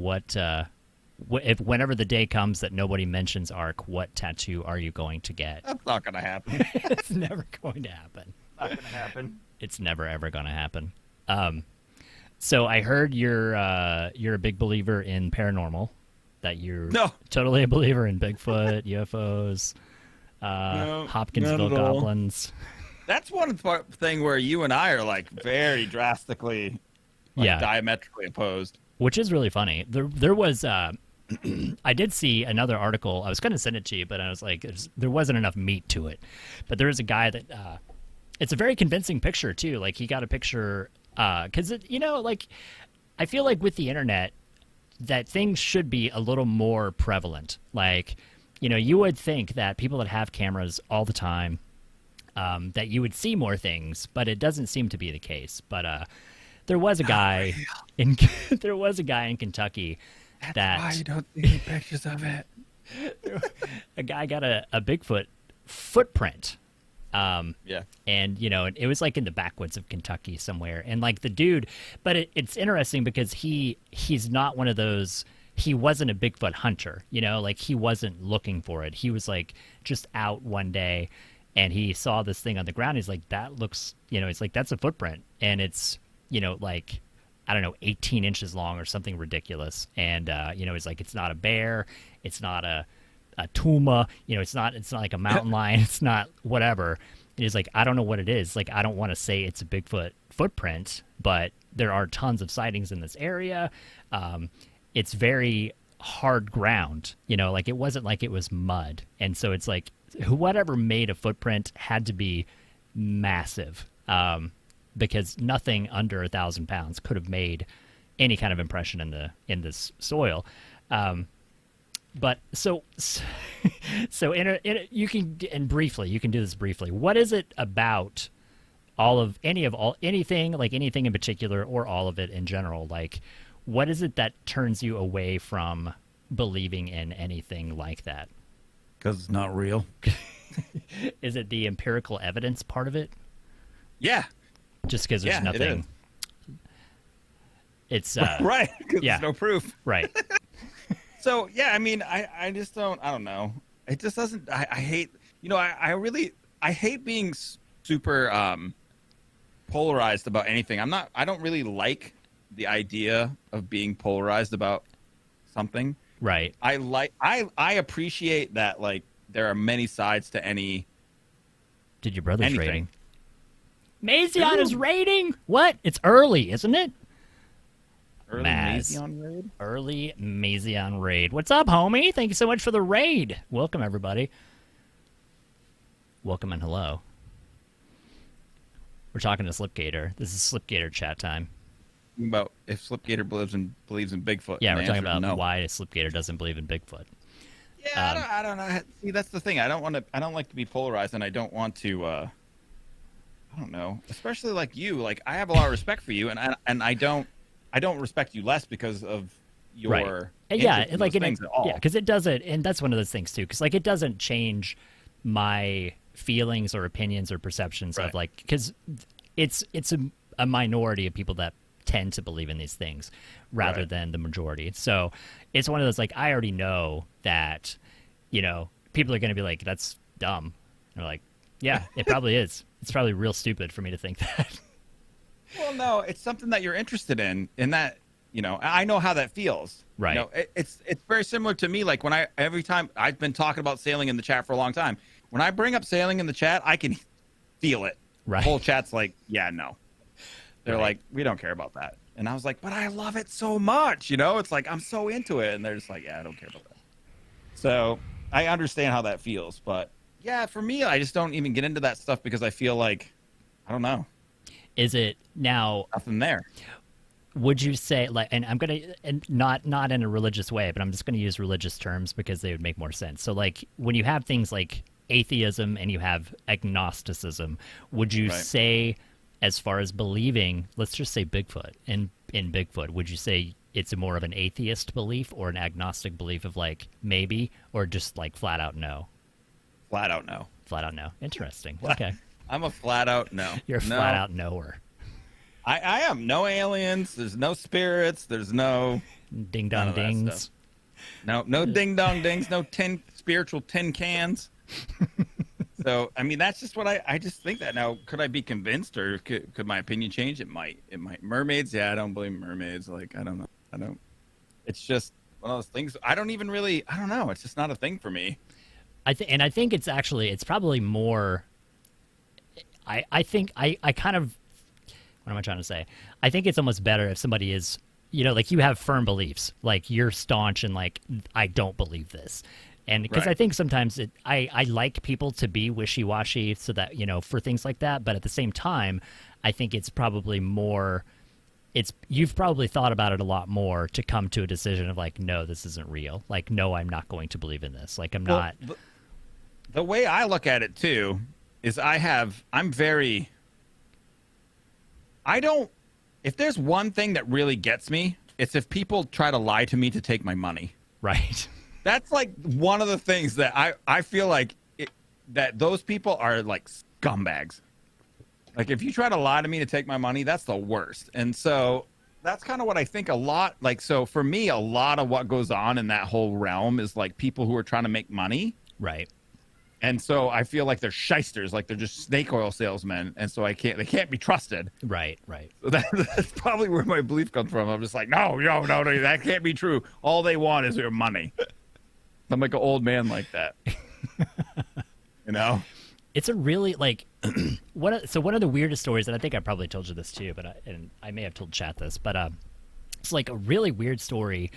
if whenever the day comes that nobody mentions ARC, what tattoo are you going to get? That's not gonna happen. It's never going to happen. Not gonna happen. It's never ever going to happen. So I heard you're a big believer in paranormal. That you're totally a believer in Bigfoot, UFOs, Hopkinsville goblins. That's one thing where you and I are like very drastically, diametrically opposed. Which is really funny. There was, I did see another article. I was going to send it to you, but I was like, there wasn't enough meat to it. But there was a guy that, it's a very convincing picture too. Like he got a picture, because like I feel like with the internet, that things should be a little more prevalent. Like, you would think that people that have cameras all the time, that you would see more things, but it doesn't seem to be the case. But there was a guy in Kentucky That's why you don't see any pictures of it. A guy got a Bigfoot footprint. And it was like in the backwoods of Kentucky somewhere, and like the dude, but it's interesting because he's not one of those. He wasn't a Bigfoot hunter, like he wasn't looking for it. He was like just out one day, and he saw this thing on the ground. He's like, that looks, it's like that's a footprint, and it's like I don't know, 18 inches long or something ridiculous. And it's like it's not a bear, it's not a tuma, it's not like a mountain lion, it's not whatever. It is like, I don't know what it is. Like, I don't want to say it's a Bigfoot footprint, but there are tons of sightings in this area. It's very hard ground, like it wasn't like it was mud. And so it's like whatever made a footprint had to be massive, because nothing under 1,000 pounds could have made any kind of impression in this soil. But so you can, and briefly, you can do this briefly. What is it about anything, like anything in particular, or all of it in general? Like, what is it that turns you away from believing in anything like that? Because it's not real. Is it the empirical evidence part of it? Yeah. Just because there's nothing. It's right. Because there's no proof. Right. So yeah, I mean, I just don't. I don't know. It just doesn't. I hate. You know, I hate being super polarized about anything. I don't really like the idea of being polarized about something. Right. I appreciate that, like, there are many sides to any. Did your brother's anything. rating? Mazion is rating? What? It's early, isn't it? Early Mazion raid? Early Mazion raid. What's up, homie? Thank you so much for the raid. Welcome, everybody. Welcome and hello. We're talking to Slipgator. This is Slipgator chat time. About if Slipgator believes in Bigfoot. Yeah, we're talking about why Slipgator doesn't believe in Bigfoot. Yeah, I don't know. See, that's the thing. I don't like to be polarized, and I don't want to. I don't know. Especially like you. Like, I have a lot of respect for you, and I don't respect you less because of your things at all. Yeah, because it doesn't, and that's one of those things too. Because like it doesn't change my feelings or opinions or perceptions of like, because it's a minority of people that tend to believe in these things rather than the majority. So it's one of those, like, I already know that, you know, people are going to be like, that's dumb. And they're like, yeah, it probably is. It's probably real stupid for me to think that. Well, no, it's something that you're interested in that, you know, I know how that feels. Right. You know, it's very similar to me. Like, every time I've been talking about sailing in the chat for a long time, when I bring up sailing in the chat, I can feel it. Right. The whole chat's like, yeah, no. They're like, we don't care about that. And I was like, but I love it so much. You know, it's like, I'm so into it. And they're just like, yeah, I don't care about that. So I understand how that feels. But yeah, for me, I just don't even get into that stuff because I feel like, I don't know. Is it now? Nothing there. Would you say, like, and I'm going to, and not in a religious way, but I'm just going to use religious terms because they would make more sense. So like when you have things like atheism and you have agnosticism, would you say, as far as believing, let's just say Bigfoot, in Bigfoot, would you say it's more of an atheist belief or an agnostic belief of like maybe, or just like flat out no? Flat out no. Flat out no. Interesting. Okay. I'm a flat out no. You're a flat out knower. I am. No aliens. There's no spirits. There's no ding dong dings. No ding dong dings. No spiritual tin cans. So, I mean, that's just what I just think that. Now, could I be convinced, or could my opinion change? It might. Mermaids? Yeah, I don't believe in mermaids. Like, I don't know. It's just one of those things. I don't know. It's just not a thing for me. I think it's probably more. I think I kind of. What am I trying to say? I think it's almost better if somebody is, you know, like you have firm beliefs, like you're staunch and like, I don't believe this. And because I think sometimes I like people to be wishy-washy so that, you know, for things like that. But at the same time, I think it's probably more, you've probably thought about it a lot more to come to a decision of like, no, this isn't real. Like, no, I'm not going to believe in this. Like, I'm not. The way I look at it too is if there's one thing that really gets me, it's if people try to lie to me to take my money. Right. That's like one of the things that I feel like that those people are like scumbags. Like, if you try to lie to me to take my money, that's the worst. And so that's kind of what I think a lot. Like, so for me, a lot of what goes on in that whole realm is like people who are trying to make money. Right. And so I feel like they're shysters, like they're just snake oil salesmen, and so they can't be trusted. Right. So that's probably where my belief comes from. I'm just like, no, that can't be true. All they want is your money. I'm like an old man like that. You know? It's a really, like, one of the weirdest stories, and I think I probably told you this too, but I may have told chat this, but it's like a really weird story,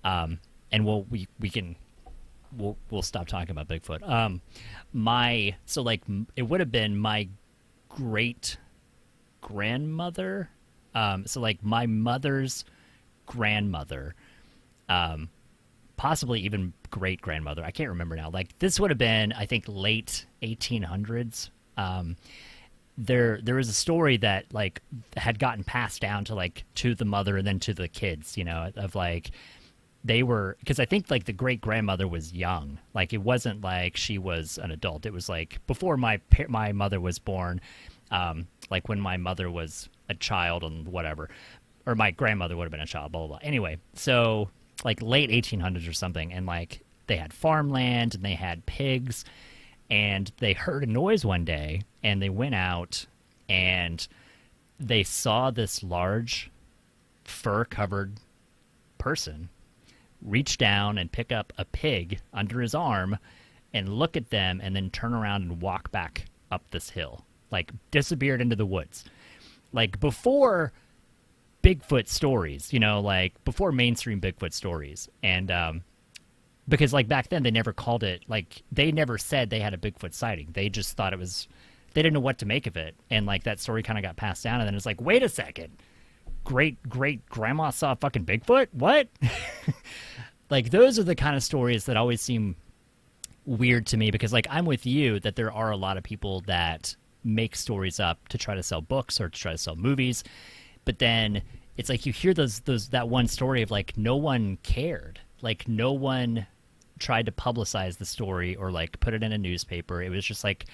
and we'll stop talking about Bigfoot. It would have been my great grandmother. So like my mother's grandmother possibly even great grandmother. I can't remember now. Like this would have been, I think, late 1800s. There was a story that like had gotten passed down to like to the mother and then to the kids, you know, of like they were, because I think like the great grandmother was young. Like it wasn't like she was an adult. It was like before my mother was born, like when my mother was a child and whatever, or my grandmother would have been a child, blah, blah, blah. Anyway, so like late 1800s or something, and like they had farmland and they had pigs, and they heard a noise one day, and they went out and they saw this large fur-covered person reach down and pick up a pig under his arm and look at them and then turn around and walk back up this hill, like disappeared into the woods. Like before Bigfoot stories, you know, like before mainstream Bigfoot stories. And because like back then they never called it, like they never said they had a Bigfoot sighting. They just thought it was, they didn't know what to make of it. And like that story kind of got passed down, and then it's like, wait a second, great grandma saw a fucking Bigfoot? What? Like those are the kind of stories that always seem weird to me, because like I'm with you that there are a lot of people that make stories up to try to sell books or to try to sell movies, but then it's like you hear that one story of like no one cared, like no one tried to publicize the story or like put it in a newspaper. It was just like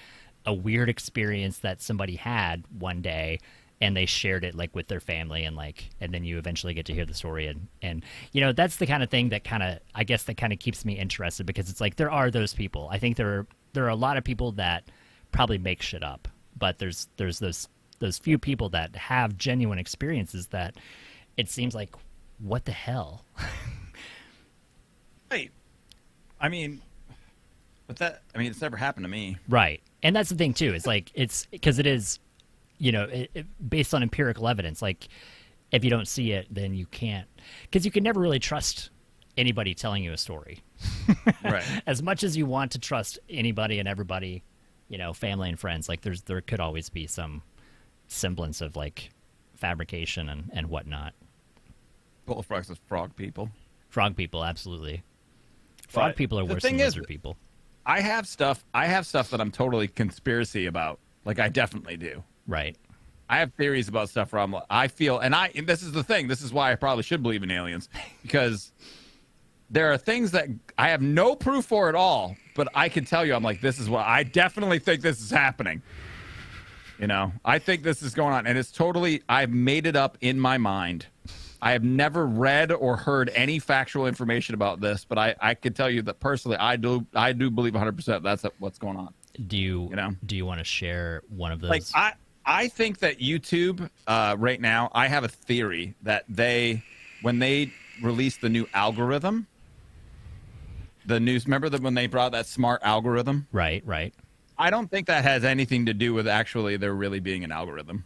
a weird experience that somebody had one day, and they shared it like with their family, and like, and then you eventually get to hear the story, and you know, that's the kind of thing that kind of, I guess that kind of keeps me interested, because it's like there are those people. I think there are a lot of people that probably make shit up, but there's those few people that have genuine experiences that it seems like, what the hell? Right. I mean, but that, I mean, it's never happened to me. Right. And that's the thing too. It's like, it's because it is, you know, based on empirical evidence. Like if you don't see it, then you can't, because you can never really trust anybody telling you a story. Right. As much as you want to trust anybody and everybody, you know, family and friends, like there could always be some semblance of like fabrication and whatnot. Bullfrogs is frog people. Frog people, absolutely. Frog But people are the worse thing than is, lizard people. I have stuff that I'm totally conspiracy about. Like I definitely do. Right. I have theories about stuff where I feel, and this is the thing. This is why I probably should believe in aliens, because there are things that I have no proof for at all, but I can tell you, I'm like, this is what I definitely think this is happening. You know, I think this is going on, and it's totally, I've made it up in my mind. I have never read or heard any factual information about this, but I can tell you that personally, I do believe 100% that's what's going on. Do you want to share one of those? Like I think that YouTube right now, I have a theory that when they released the new algorithm, remember that when they brought that smart algorithm? Right. I don't think that has anything to do with actually there really being an algorithm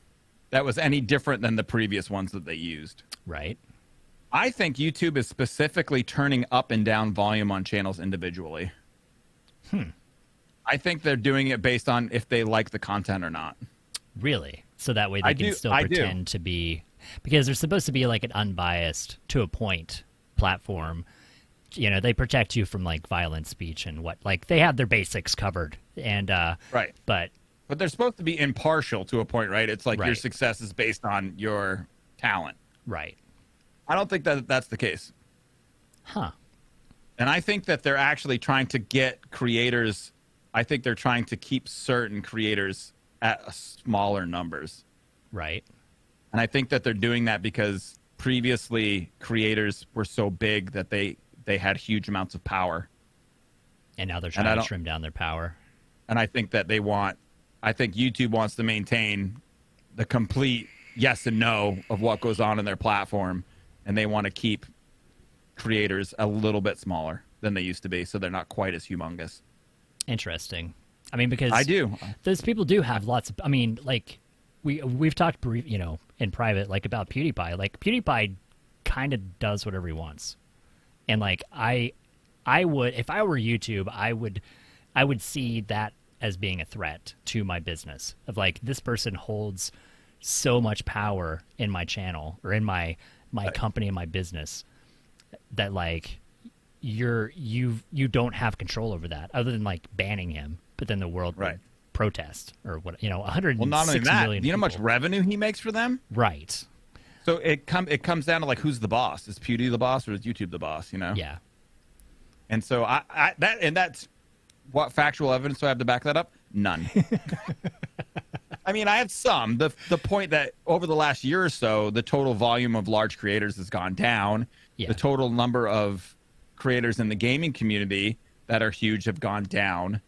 that was any different than the previous ones that they used. Right. I think YouTube is specifically turning up and down volume on channels individually. I think they're doing it based on if they like the content or not. Really? So that way they can still pretend to be, because they're supposed to be like an unbiased, to a point, platform. You know, they protect you from like violent speech and what, like they have their basics covered. And right. But they're supposed to be impartial to a point, right? It's like right. Your success is based on your talent. Right. I don't think that that's the case. Huh. And I think that they're actually trying to get creators, I think they're trying to keep certain creators at smaller numbers. Right. And I think that they're doing that because previously creators were so big that they had huge amounts of power. And now they're trying to trim down their power. And I think that I think YouTube wants to maintain the complete yes and no of what goes on in their platform. And they want to keep creators a little bit smaller than they used to be, so they're not quite as humongous. Interesting. I mean, because I do. Those people do have lots of. I mean, like we've talked, you know, in private, like about PewDiePie. Like PewDiePie kind of does whatever he wants, and like I would, if I were YouTube, I would see that as being a threat to my business. Of like, this person holds so much power in my channel or in my company and my business that like you don't have control over that other than like banning him, but then the world Right. would protest or what, 160 Well, not only that, million you know how much people. revenue he makes for them? Right. So it comes down to like who's the boss? Is Pewdie the boss or is YouTube the boss? Yeah. And so that's what factual evidence do I have to back that up? None. I mean, I have some. The point that over the last year or so, the total volume of large creators has gone down. Yeah. The total number of creators in the gaming community that are huge have gone down.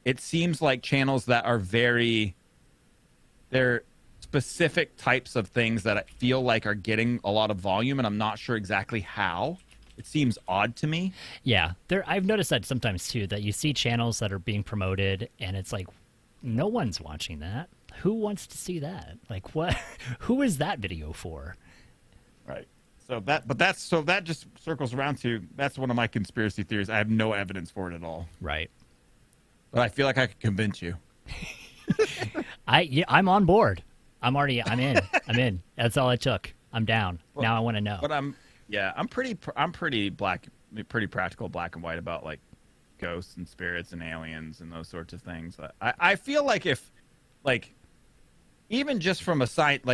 It seems like channels that are they're specific types of things that I feel like are getting a lot of volume, and I'm not sure exactly how. It seems odd to me. Yeah. I've noticed that sometimes too, that you see channels that are being promoted and it's like, no one's watching that. Who wants to see that? Like what? Who is that video for? Right. So that just circles around to, that's one of my conspiracy theories. I have no evidence for it at all. Right. But I feel like I could convince you. I'm on board. I'm in. I'm in. That's all it took. I'm down. Well, now I want to know. But I'm pretty practical, black and white about like ghosts and spirits and aliens and those sorts of things. I feel like if, like, even just from a science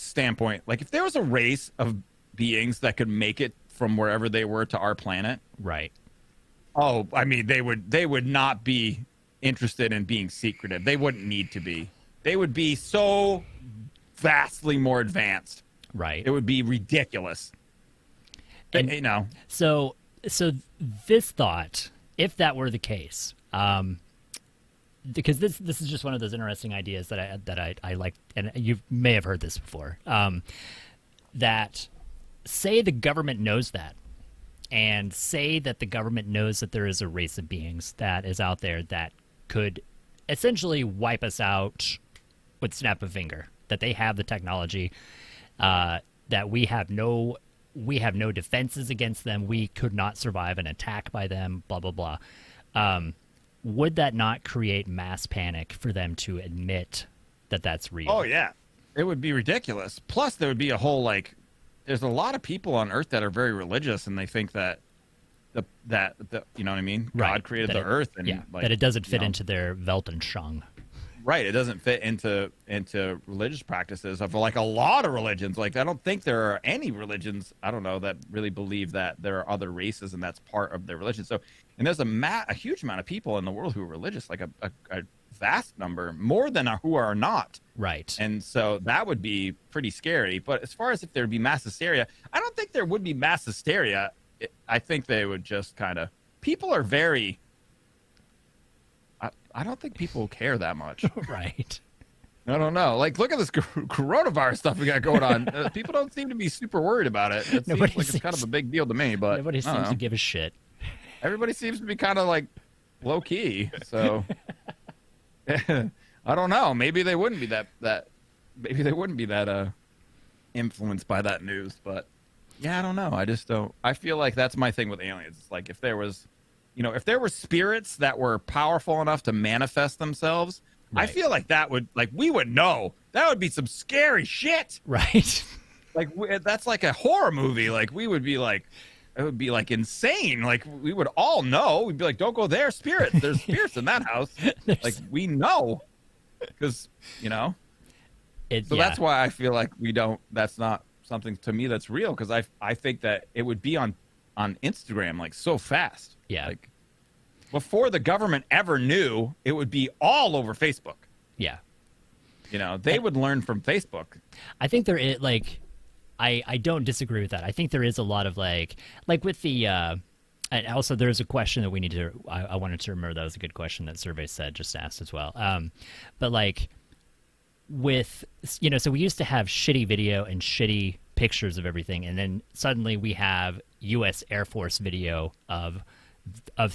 standpoint, like if there was a race of beings that could make it from wherever they were to our planet, right. oh, I mean, they would not be interested in being secretive. They wouldn't need to be. They would be so vastly more advanced. Right. It would be ridiculous. And, So this thought, if that were the case, because this is just one of those interesting ideas that I like, and you may have heard this before, that say the government knows that, and say that the government knows that there is a race of beings that is out there that could essentially wipe us out with snap of finger, that they have the technology, that we have no defenses against them. We could not survive an attack by them, blah, blah, blah. Would that not create mass panic for them to admit that that's real? Oh, yeah. It would be ridiculous. Plus, there would be a whole, like, there's a lot of people on Earth that are very religious, and they think that the you know what I mean? Right. God created That the it- Earth, and yeah, like, that it doesn't fit you know, into their Weltanschauung. right. It doesn't fit into religious practices of like a lot of religions. Like, I don't think there are any religions, I don't know, that really believe that there are other races and that's part of their religion. So, and there's a huge amount of people in the world who are religious, like a vast number, more than who are not. Right. And so that would be pretty scary. But as far as if there would be mass hysteria, I don't think there would be mass hysteria. I think they would just kind of, people are very, I don't think people care that much. Right. I don't know. Like, look at this coronavirus stuff we got going on. People don't seem to be super worried about it. It seems like it's kind of a big deal to me, but Nobody I don't seems know. to give a shit. Everybody seems to be kind of like low key. So I don't know. Maybe they wouldn't be that influenced by that news, but yeah, I don't know. I just don't. I feel like that's my thing with aliens. It's like if there was, if there were spirits that were powerful enough to manifest themselves, Right. I feel like that would, like, we would know. That would be some scary shit. Right. Like, that's like a horror movie. Like, we would be like, it would be like insane. Like, we would all know. We'd be like, don't go there, spirits. There's spirits in that house. Like, we know. Because, So that's why I feel like that's not something to me that's real. Because I think that it would be on Instagram, like, so fast. Yeah. Like, before the government ever knew, it would be all over Facebook. Yeah. They would learn from Facebook. I think there is, like, I don't disagree with that. I think there is a lot of, like with the, and also there's a question that we need to, I wanted to remember that was a good question that Survey said, just asked as well. But, like, with, so we used to have shitty video and shitty pictures of everything, and then suddenly we have U.S. Air Force video of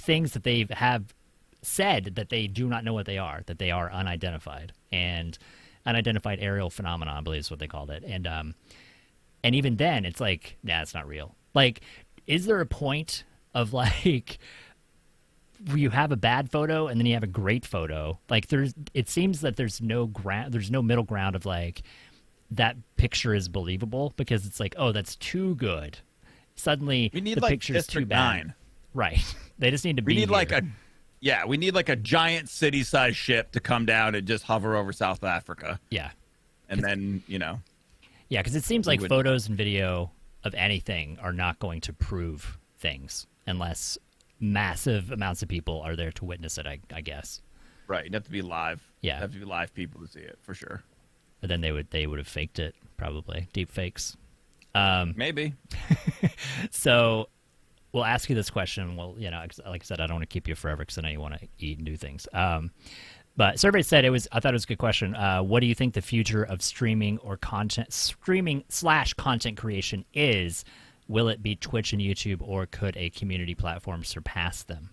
things that they have said that they do not know what they are, that they are unidentified, and unidentified aerial phenomena, I believe is what they called it. And even then it's like, nah, it's not real. Like, is there a point of, like, where you have a bad photo and then you have a great photo? Like, it seems that there's no middle ground of, like, that picture is believable because it's like, oh, that's too good. suddenly We need the like picture's too District bad. 9. Right. They just need to We be need like here. we need like a giant city-sized ship to come down and just hover over South Africa. Yeah. And then, Yeah, because it seems like would- photos and video of anything are not going to prove things unless massive amounts of people are there to witness it, I guess. right, you'd have to be live. Yeah. You'd have to be live people to see it, for sure. But then they would have faked it, probably. Deep fakes. Maybe. So we'll ask you this question. Well, like I said, I don't want to keep you forever because I know you want to eat and do things. But survey said I thought it was a good question. What do you think the future of streaming / content creation is? Will it be Twitch and YouTube, or could a community platform surpass them?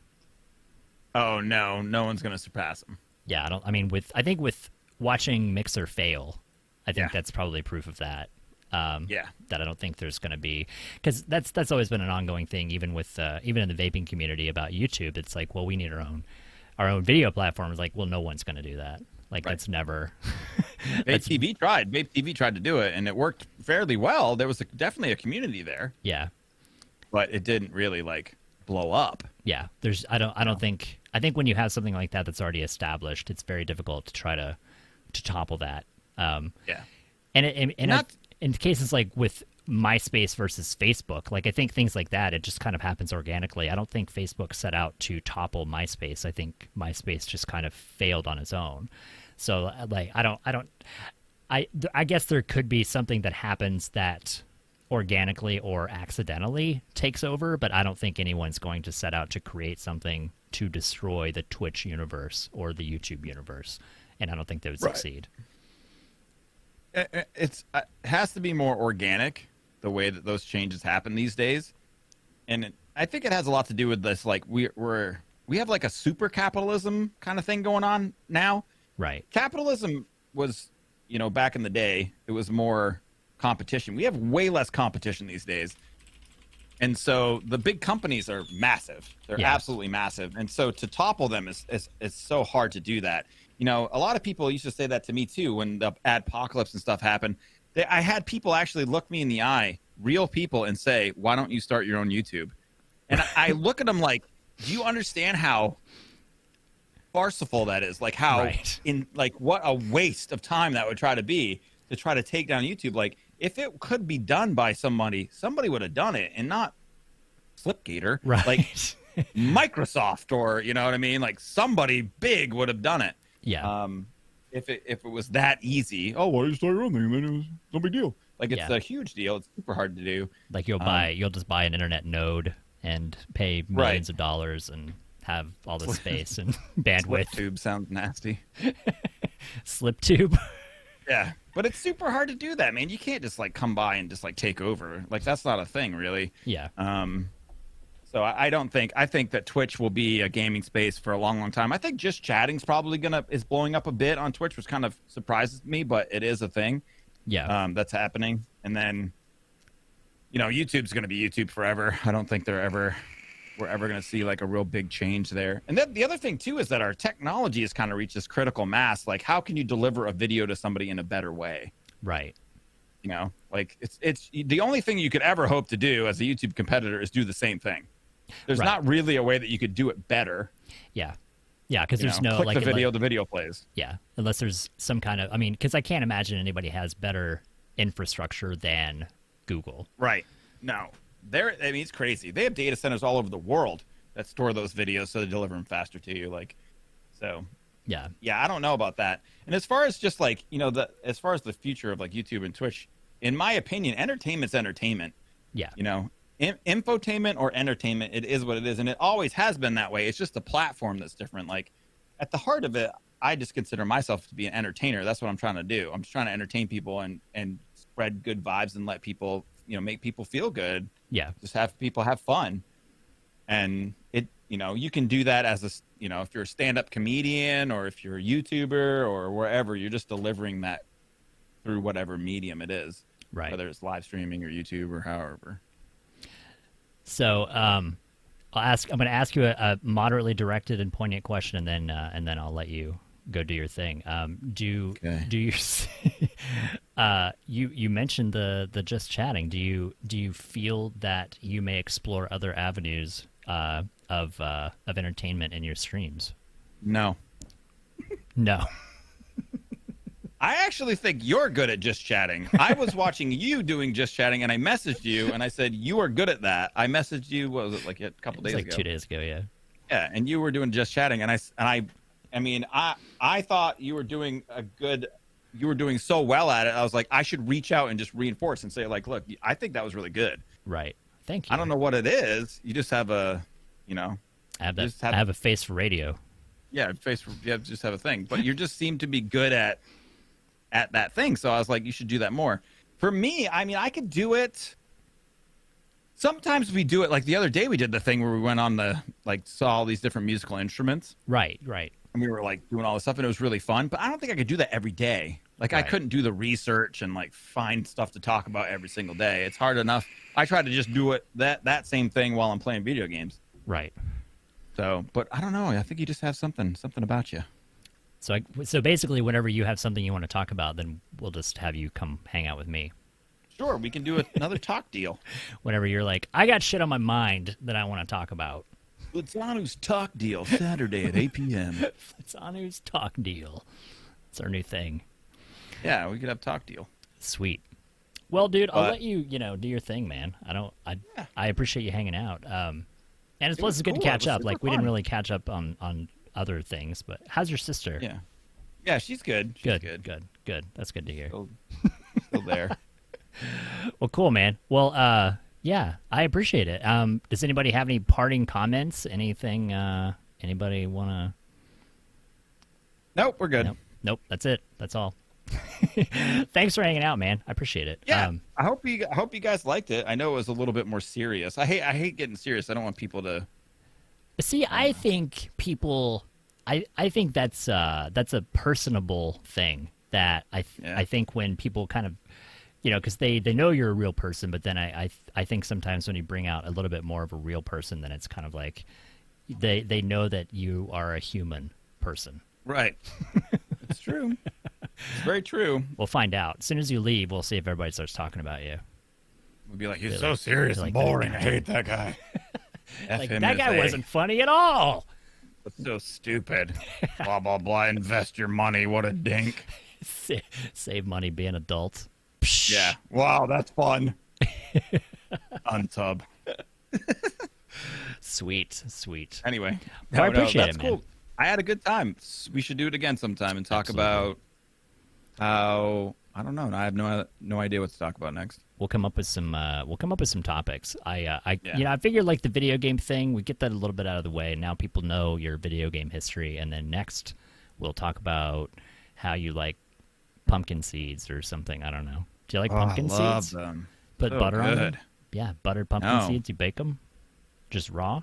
Oh, no one's going to surpass them. Yeah, I think with watching Mixer fail, I think Yeah. that's probably proof of that. Yeah. That I don't think there's going to be, because that's always been an ongoing thing, even with even in the vaping community about YouTube. It's like, well, we need our own video platform. It's like, well, no one's going to do that. Like, Right. that's never. Vape TV tried. Vape TV tried to do it, and it worked fairly well. There was definitely a community there, Yeah, but it didn't really blow up. yeah. I think when you have something like that that's already established, it's very difficult to try to topple that. Yeah. In cases like with MySpace versus Facebook, like I think things like that, it just kind of happens organically. I don't think Facebook set out to topple MySpace. I think MySpace just kind of failed on its own. So like I guess there could be something that happens that organically or accidentally takes over, but I don't think anyone's going to set out to create something to destroy the Twitch universe or the YouTube universe, and I don't think they would Right. succeed. It has to be more organic, the way that those changes happen these days, and I think it has a lot to do with this. Like we have like a super capitalism kind of thing going on now. Right. Capitalism was, back in the day, it was more competition. We have way less competition these days. And so the big companies are massive. They're Yeah. absolutely massive. And so to topple them is so hard to do that. A lot of people used to say that to me too when the adpocalypse and stuff happened. I had people actually look me in the eye, real people, and say, "Why don't you start your own YouTube?" And I look at them like, "Do you understand how farcical that is? Like how Right. what a waste of time that would try to be to try to take down YouTube. Like if it could be done by somebody would have done it, and not Slipgator, Right. like Microsoft, or you know what I mean? Like somebody big would have done it. Yeah. If it was that easy, why don't you start your own thing? Then it was no big deal. Like it's Yeah. a huge deal. It's super hard to do. Like you'll just buy an internet node and pay millions of dollars and have all the space and bandwidth. Tube sounds nasty. Slip tube. Yeah, but it's super hard to do that, man. You can't just come by and just take over. Like that's not a thing, really. Yeah. So I think that Twitch will be a gaming space for a long, long time. I think just chatting's probably is blowing up a bit on Twitch, which kind of surprises me, but it is a thing. Yeah. That's happening. And then, YouTube's going to be YouTube forever. I don't think we're ever going to see a real big change there. And then the other thing too is that our technology has kind of reached this critical mass. Like, how can you deliver a video to somebody in a better way? Right. It's the only thing you could ever hope to do as a YouTube competitor is do the same thing. There's Right. not really a way that you could do it better. Yeah. Yeah, because there's no click the video plays. Yeah, unless there's some kind of, because I can't imagine anybody has better infrastructure than Google. Right. No. It's crazy. They have data centers all over the world that store those videos so they deliver them faster to you. Yeah. Yeah, I don't know about that. And as far as just as far as the future of YouTube and Twitch, in my opinion, entertainment's entertainment. Yeah. Infotainment or entertainment, it is what it is, and it always has been that way. It's just the platform that's different. Like at the heart of it, I just consider myself to be an entertainer. That's what I'm trying to do. I'm just trying to entertain people and spread good vibes and let people, make people feel good. Yeah. Just have people have fun. And you can do that as if you're a stand-up comedian or if you're a YouTuber or wherever, you're just delivering that through whatever medium it is. Right. Whether it's live streaming or YouTube or however. So I'm going to ask you a moderately directed and poignant question, and then I'll let you go do your thing. Okay. Do you you mentioned the just chatting. Do you feel that you may explore other avenues of entertainment in your streams? No. No. I actually think you're good at just chatting. I was watching you doing just chatting, and I messaged you, and I said, you are good at that. I messaged you, what was it, like a couple days like ago? 2 days ago, yeah. Yeah, and you were doing just chatting, and I thought you were doing so well at it. I was like, I should reach out and just reinforce and say, like, look, I think that was really good. Right. Thank you. I don't know what it is. You just have a, I have a face for radio. Yeah, just have a thing. But you just seem to be good at that thing. So I was like, you should do that more. For me, I mean, I could do it. Sometimes we do it, like the other day we did the thing where we went on saw all these different musical instruments. Right. And we were like doing all this stuff, and it was really fun. But I don't think I could do that every day. Like, I couldn't do the research and like find stuff to talk about every single day. It's hard enough. I try to just do it that same thing while I'm playing video games. Right. So, but I don't know. I think you just have something about you. So basically, whenever you have something you want to talk about, then we'll just have you come hang out with me. Sure, we can do another talk deal. Whenever you're like, I got shit on my mind that I want to talk about. Flitzanu's talk deal, Saturday at 8 p.m. Flitzanu's talk deal. It's our new thing. Yeah, we could have talk deal. Sweet. Well, dude, I'll let you, do your thing, man. I appreciate you hanging out. And it's good to catch up. Like, we didn't really catch up on other things, but how's your sister? Yeah, she's good. Good. That's good to hear. Still there. Well, cool, man. Well, yeah, I appreciate it. Does anybody have any parting comments? Anything? Anybody want to? Nope, we're good. Nope. That's it. That's all. Thanks for hanging out, man. I appreciate it. Yeah, I hope you guys liked it. I know it was a little bit more serious. I hate getting serious. I don't want people to. See, I think people. I think that's a personable thing that I think when people kind of. Because they know you're a real person, but then I think sometimes when you bring out a little bit more of a real person, then it's kind of like they know that you are a human person. Right. It's true. It's very true. We'll find out. As soon as you leave, we'll see if everybody starts talking about you. We'll be like, he's so serious and boring. I hate that guy. Like, that guy wasn't funny at all. That's so stupid. Blah, blah, blah. Invest your money. What a dink. Save money, be an adult. Yeah. Wow, that's fun. Untub. Sweet. Anyway. Well, I appreciate that's it, cool. man. I had a good time. We should do it again sometime and talk about how, I don't know. I have no idea what to talk about next. We'll come up with some topics. I figured like the video game thing, we get that a little bit out of the way. Now people know your video game history, and then next we'll talk about how you like pumpkin seeds or something. I don't know. Do you like pumpkin seeds? I love them. Put so butter on good. them? Yeah, buttered pumpkin seeds. You bake them? Just raw?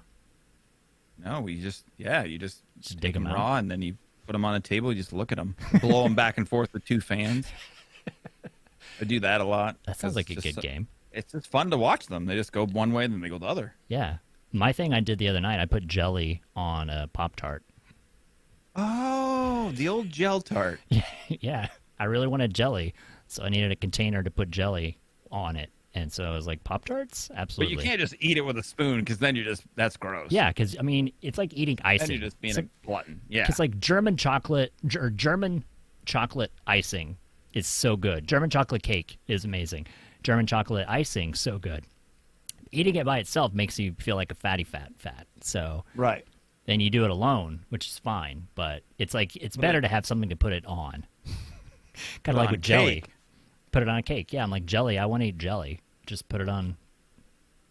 No, you just dig them raw, and then you put them on a table. You just look at them, blow them back and forth with two fans. I do that a lot. That sounds like a good game. It's just fun to watch them. They just go one way, then they go the other. Yeah. My thing I did the other night, I put jelly on a Pop-Tart. Oh, the old gel tart. Yeah. I really wanted jelly, so I needed a container to put jelly on it. And so I was like, Pop-Tarts? Absolutely. But you can't just eat it with a spoon, because then that's gross. Yeah, because, I mean, it's like eating icing. Then you're just being a glutton. Yeah. It's like German chocolate icing is so good. German chocolate cake is amazing. German chocolate icing, so good. Eating it by itself makes you feel like a fatty fat. So right. Then you do it alone, which is fine. But it's like it's better to have something to put it on. Kind of like with jelly. Put it on a cake. Yeah, I'm like, jelly, I want to eat jelly. Just put it on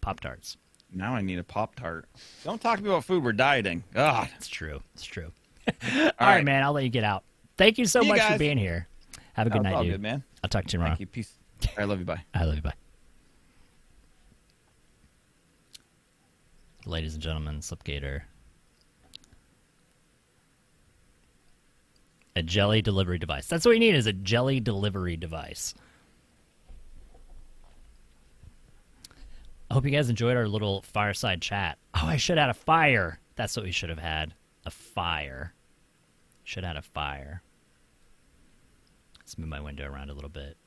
Pop-Tarts. Now I need a Pop-Tart. Don't talk to me about food. We're dieting. God. It's true. All right, man. I'll let you get out. Thank you so much for being here. Have a good night, dude. Good, man. I'll talk to you tomorrow. Thank you. Peace. I love you. Bye. I love you. Bye. Ladies and gentlemen, Slipgator. A jelly delivery device. That's what you need, is a jelly delivery device. I hope you guys enjoyed our little fireside chat. Oh, I should have had a fire. That's what we should have had. A fire. Should have had a fire. Let's move my window around a little bit.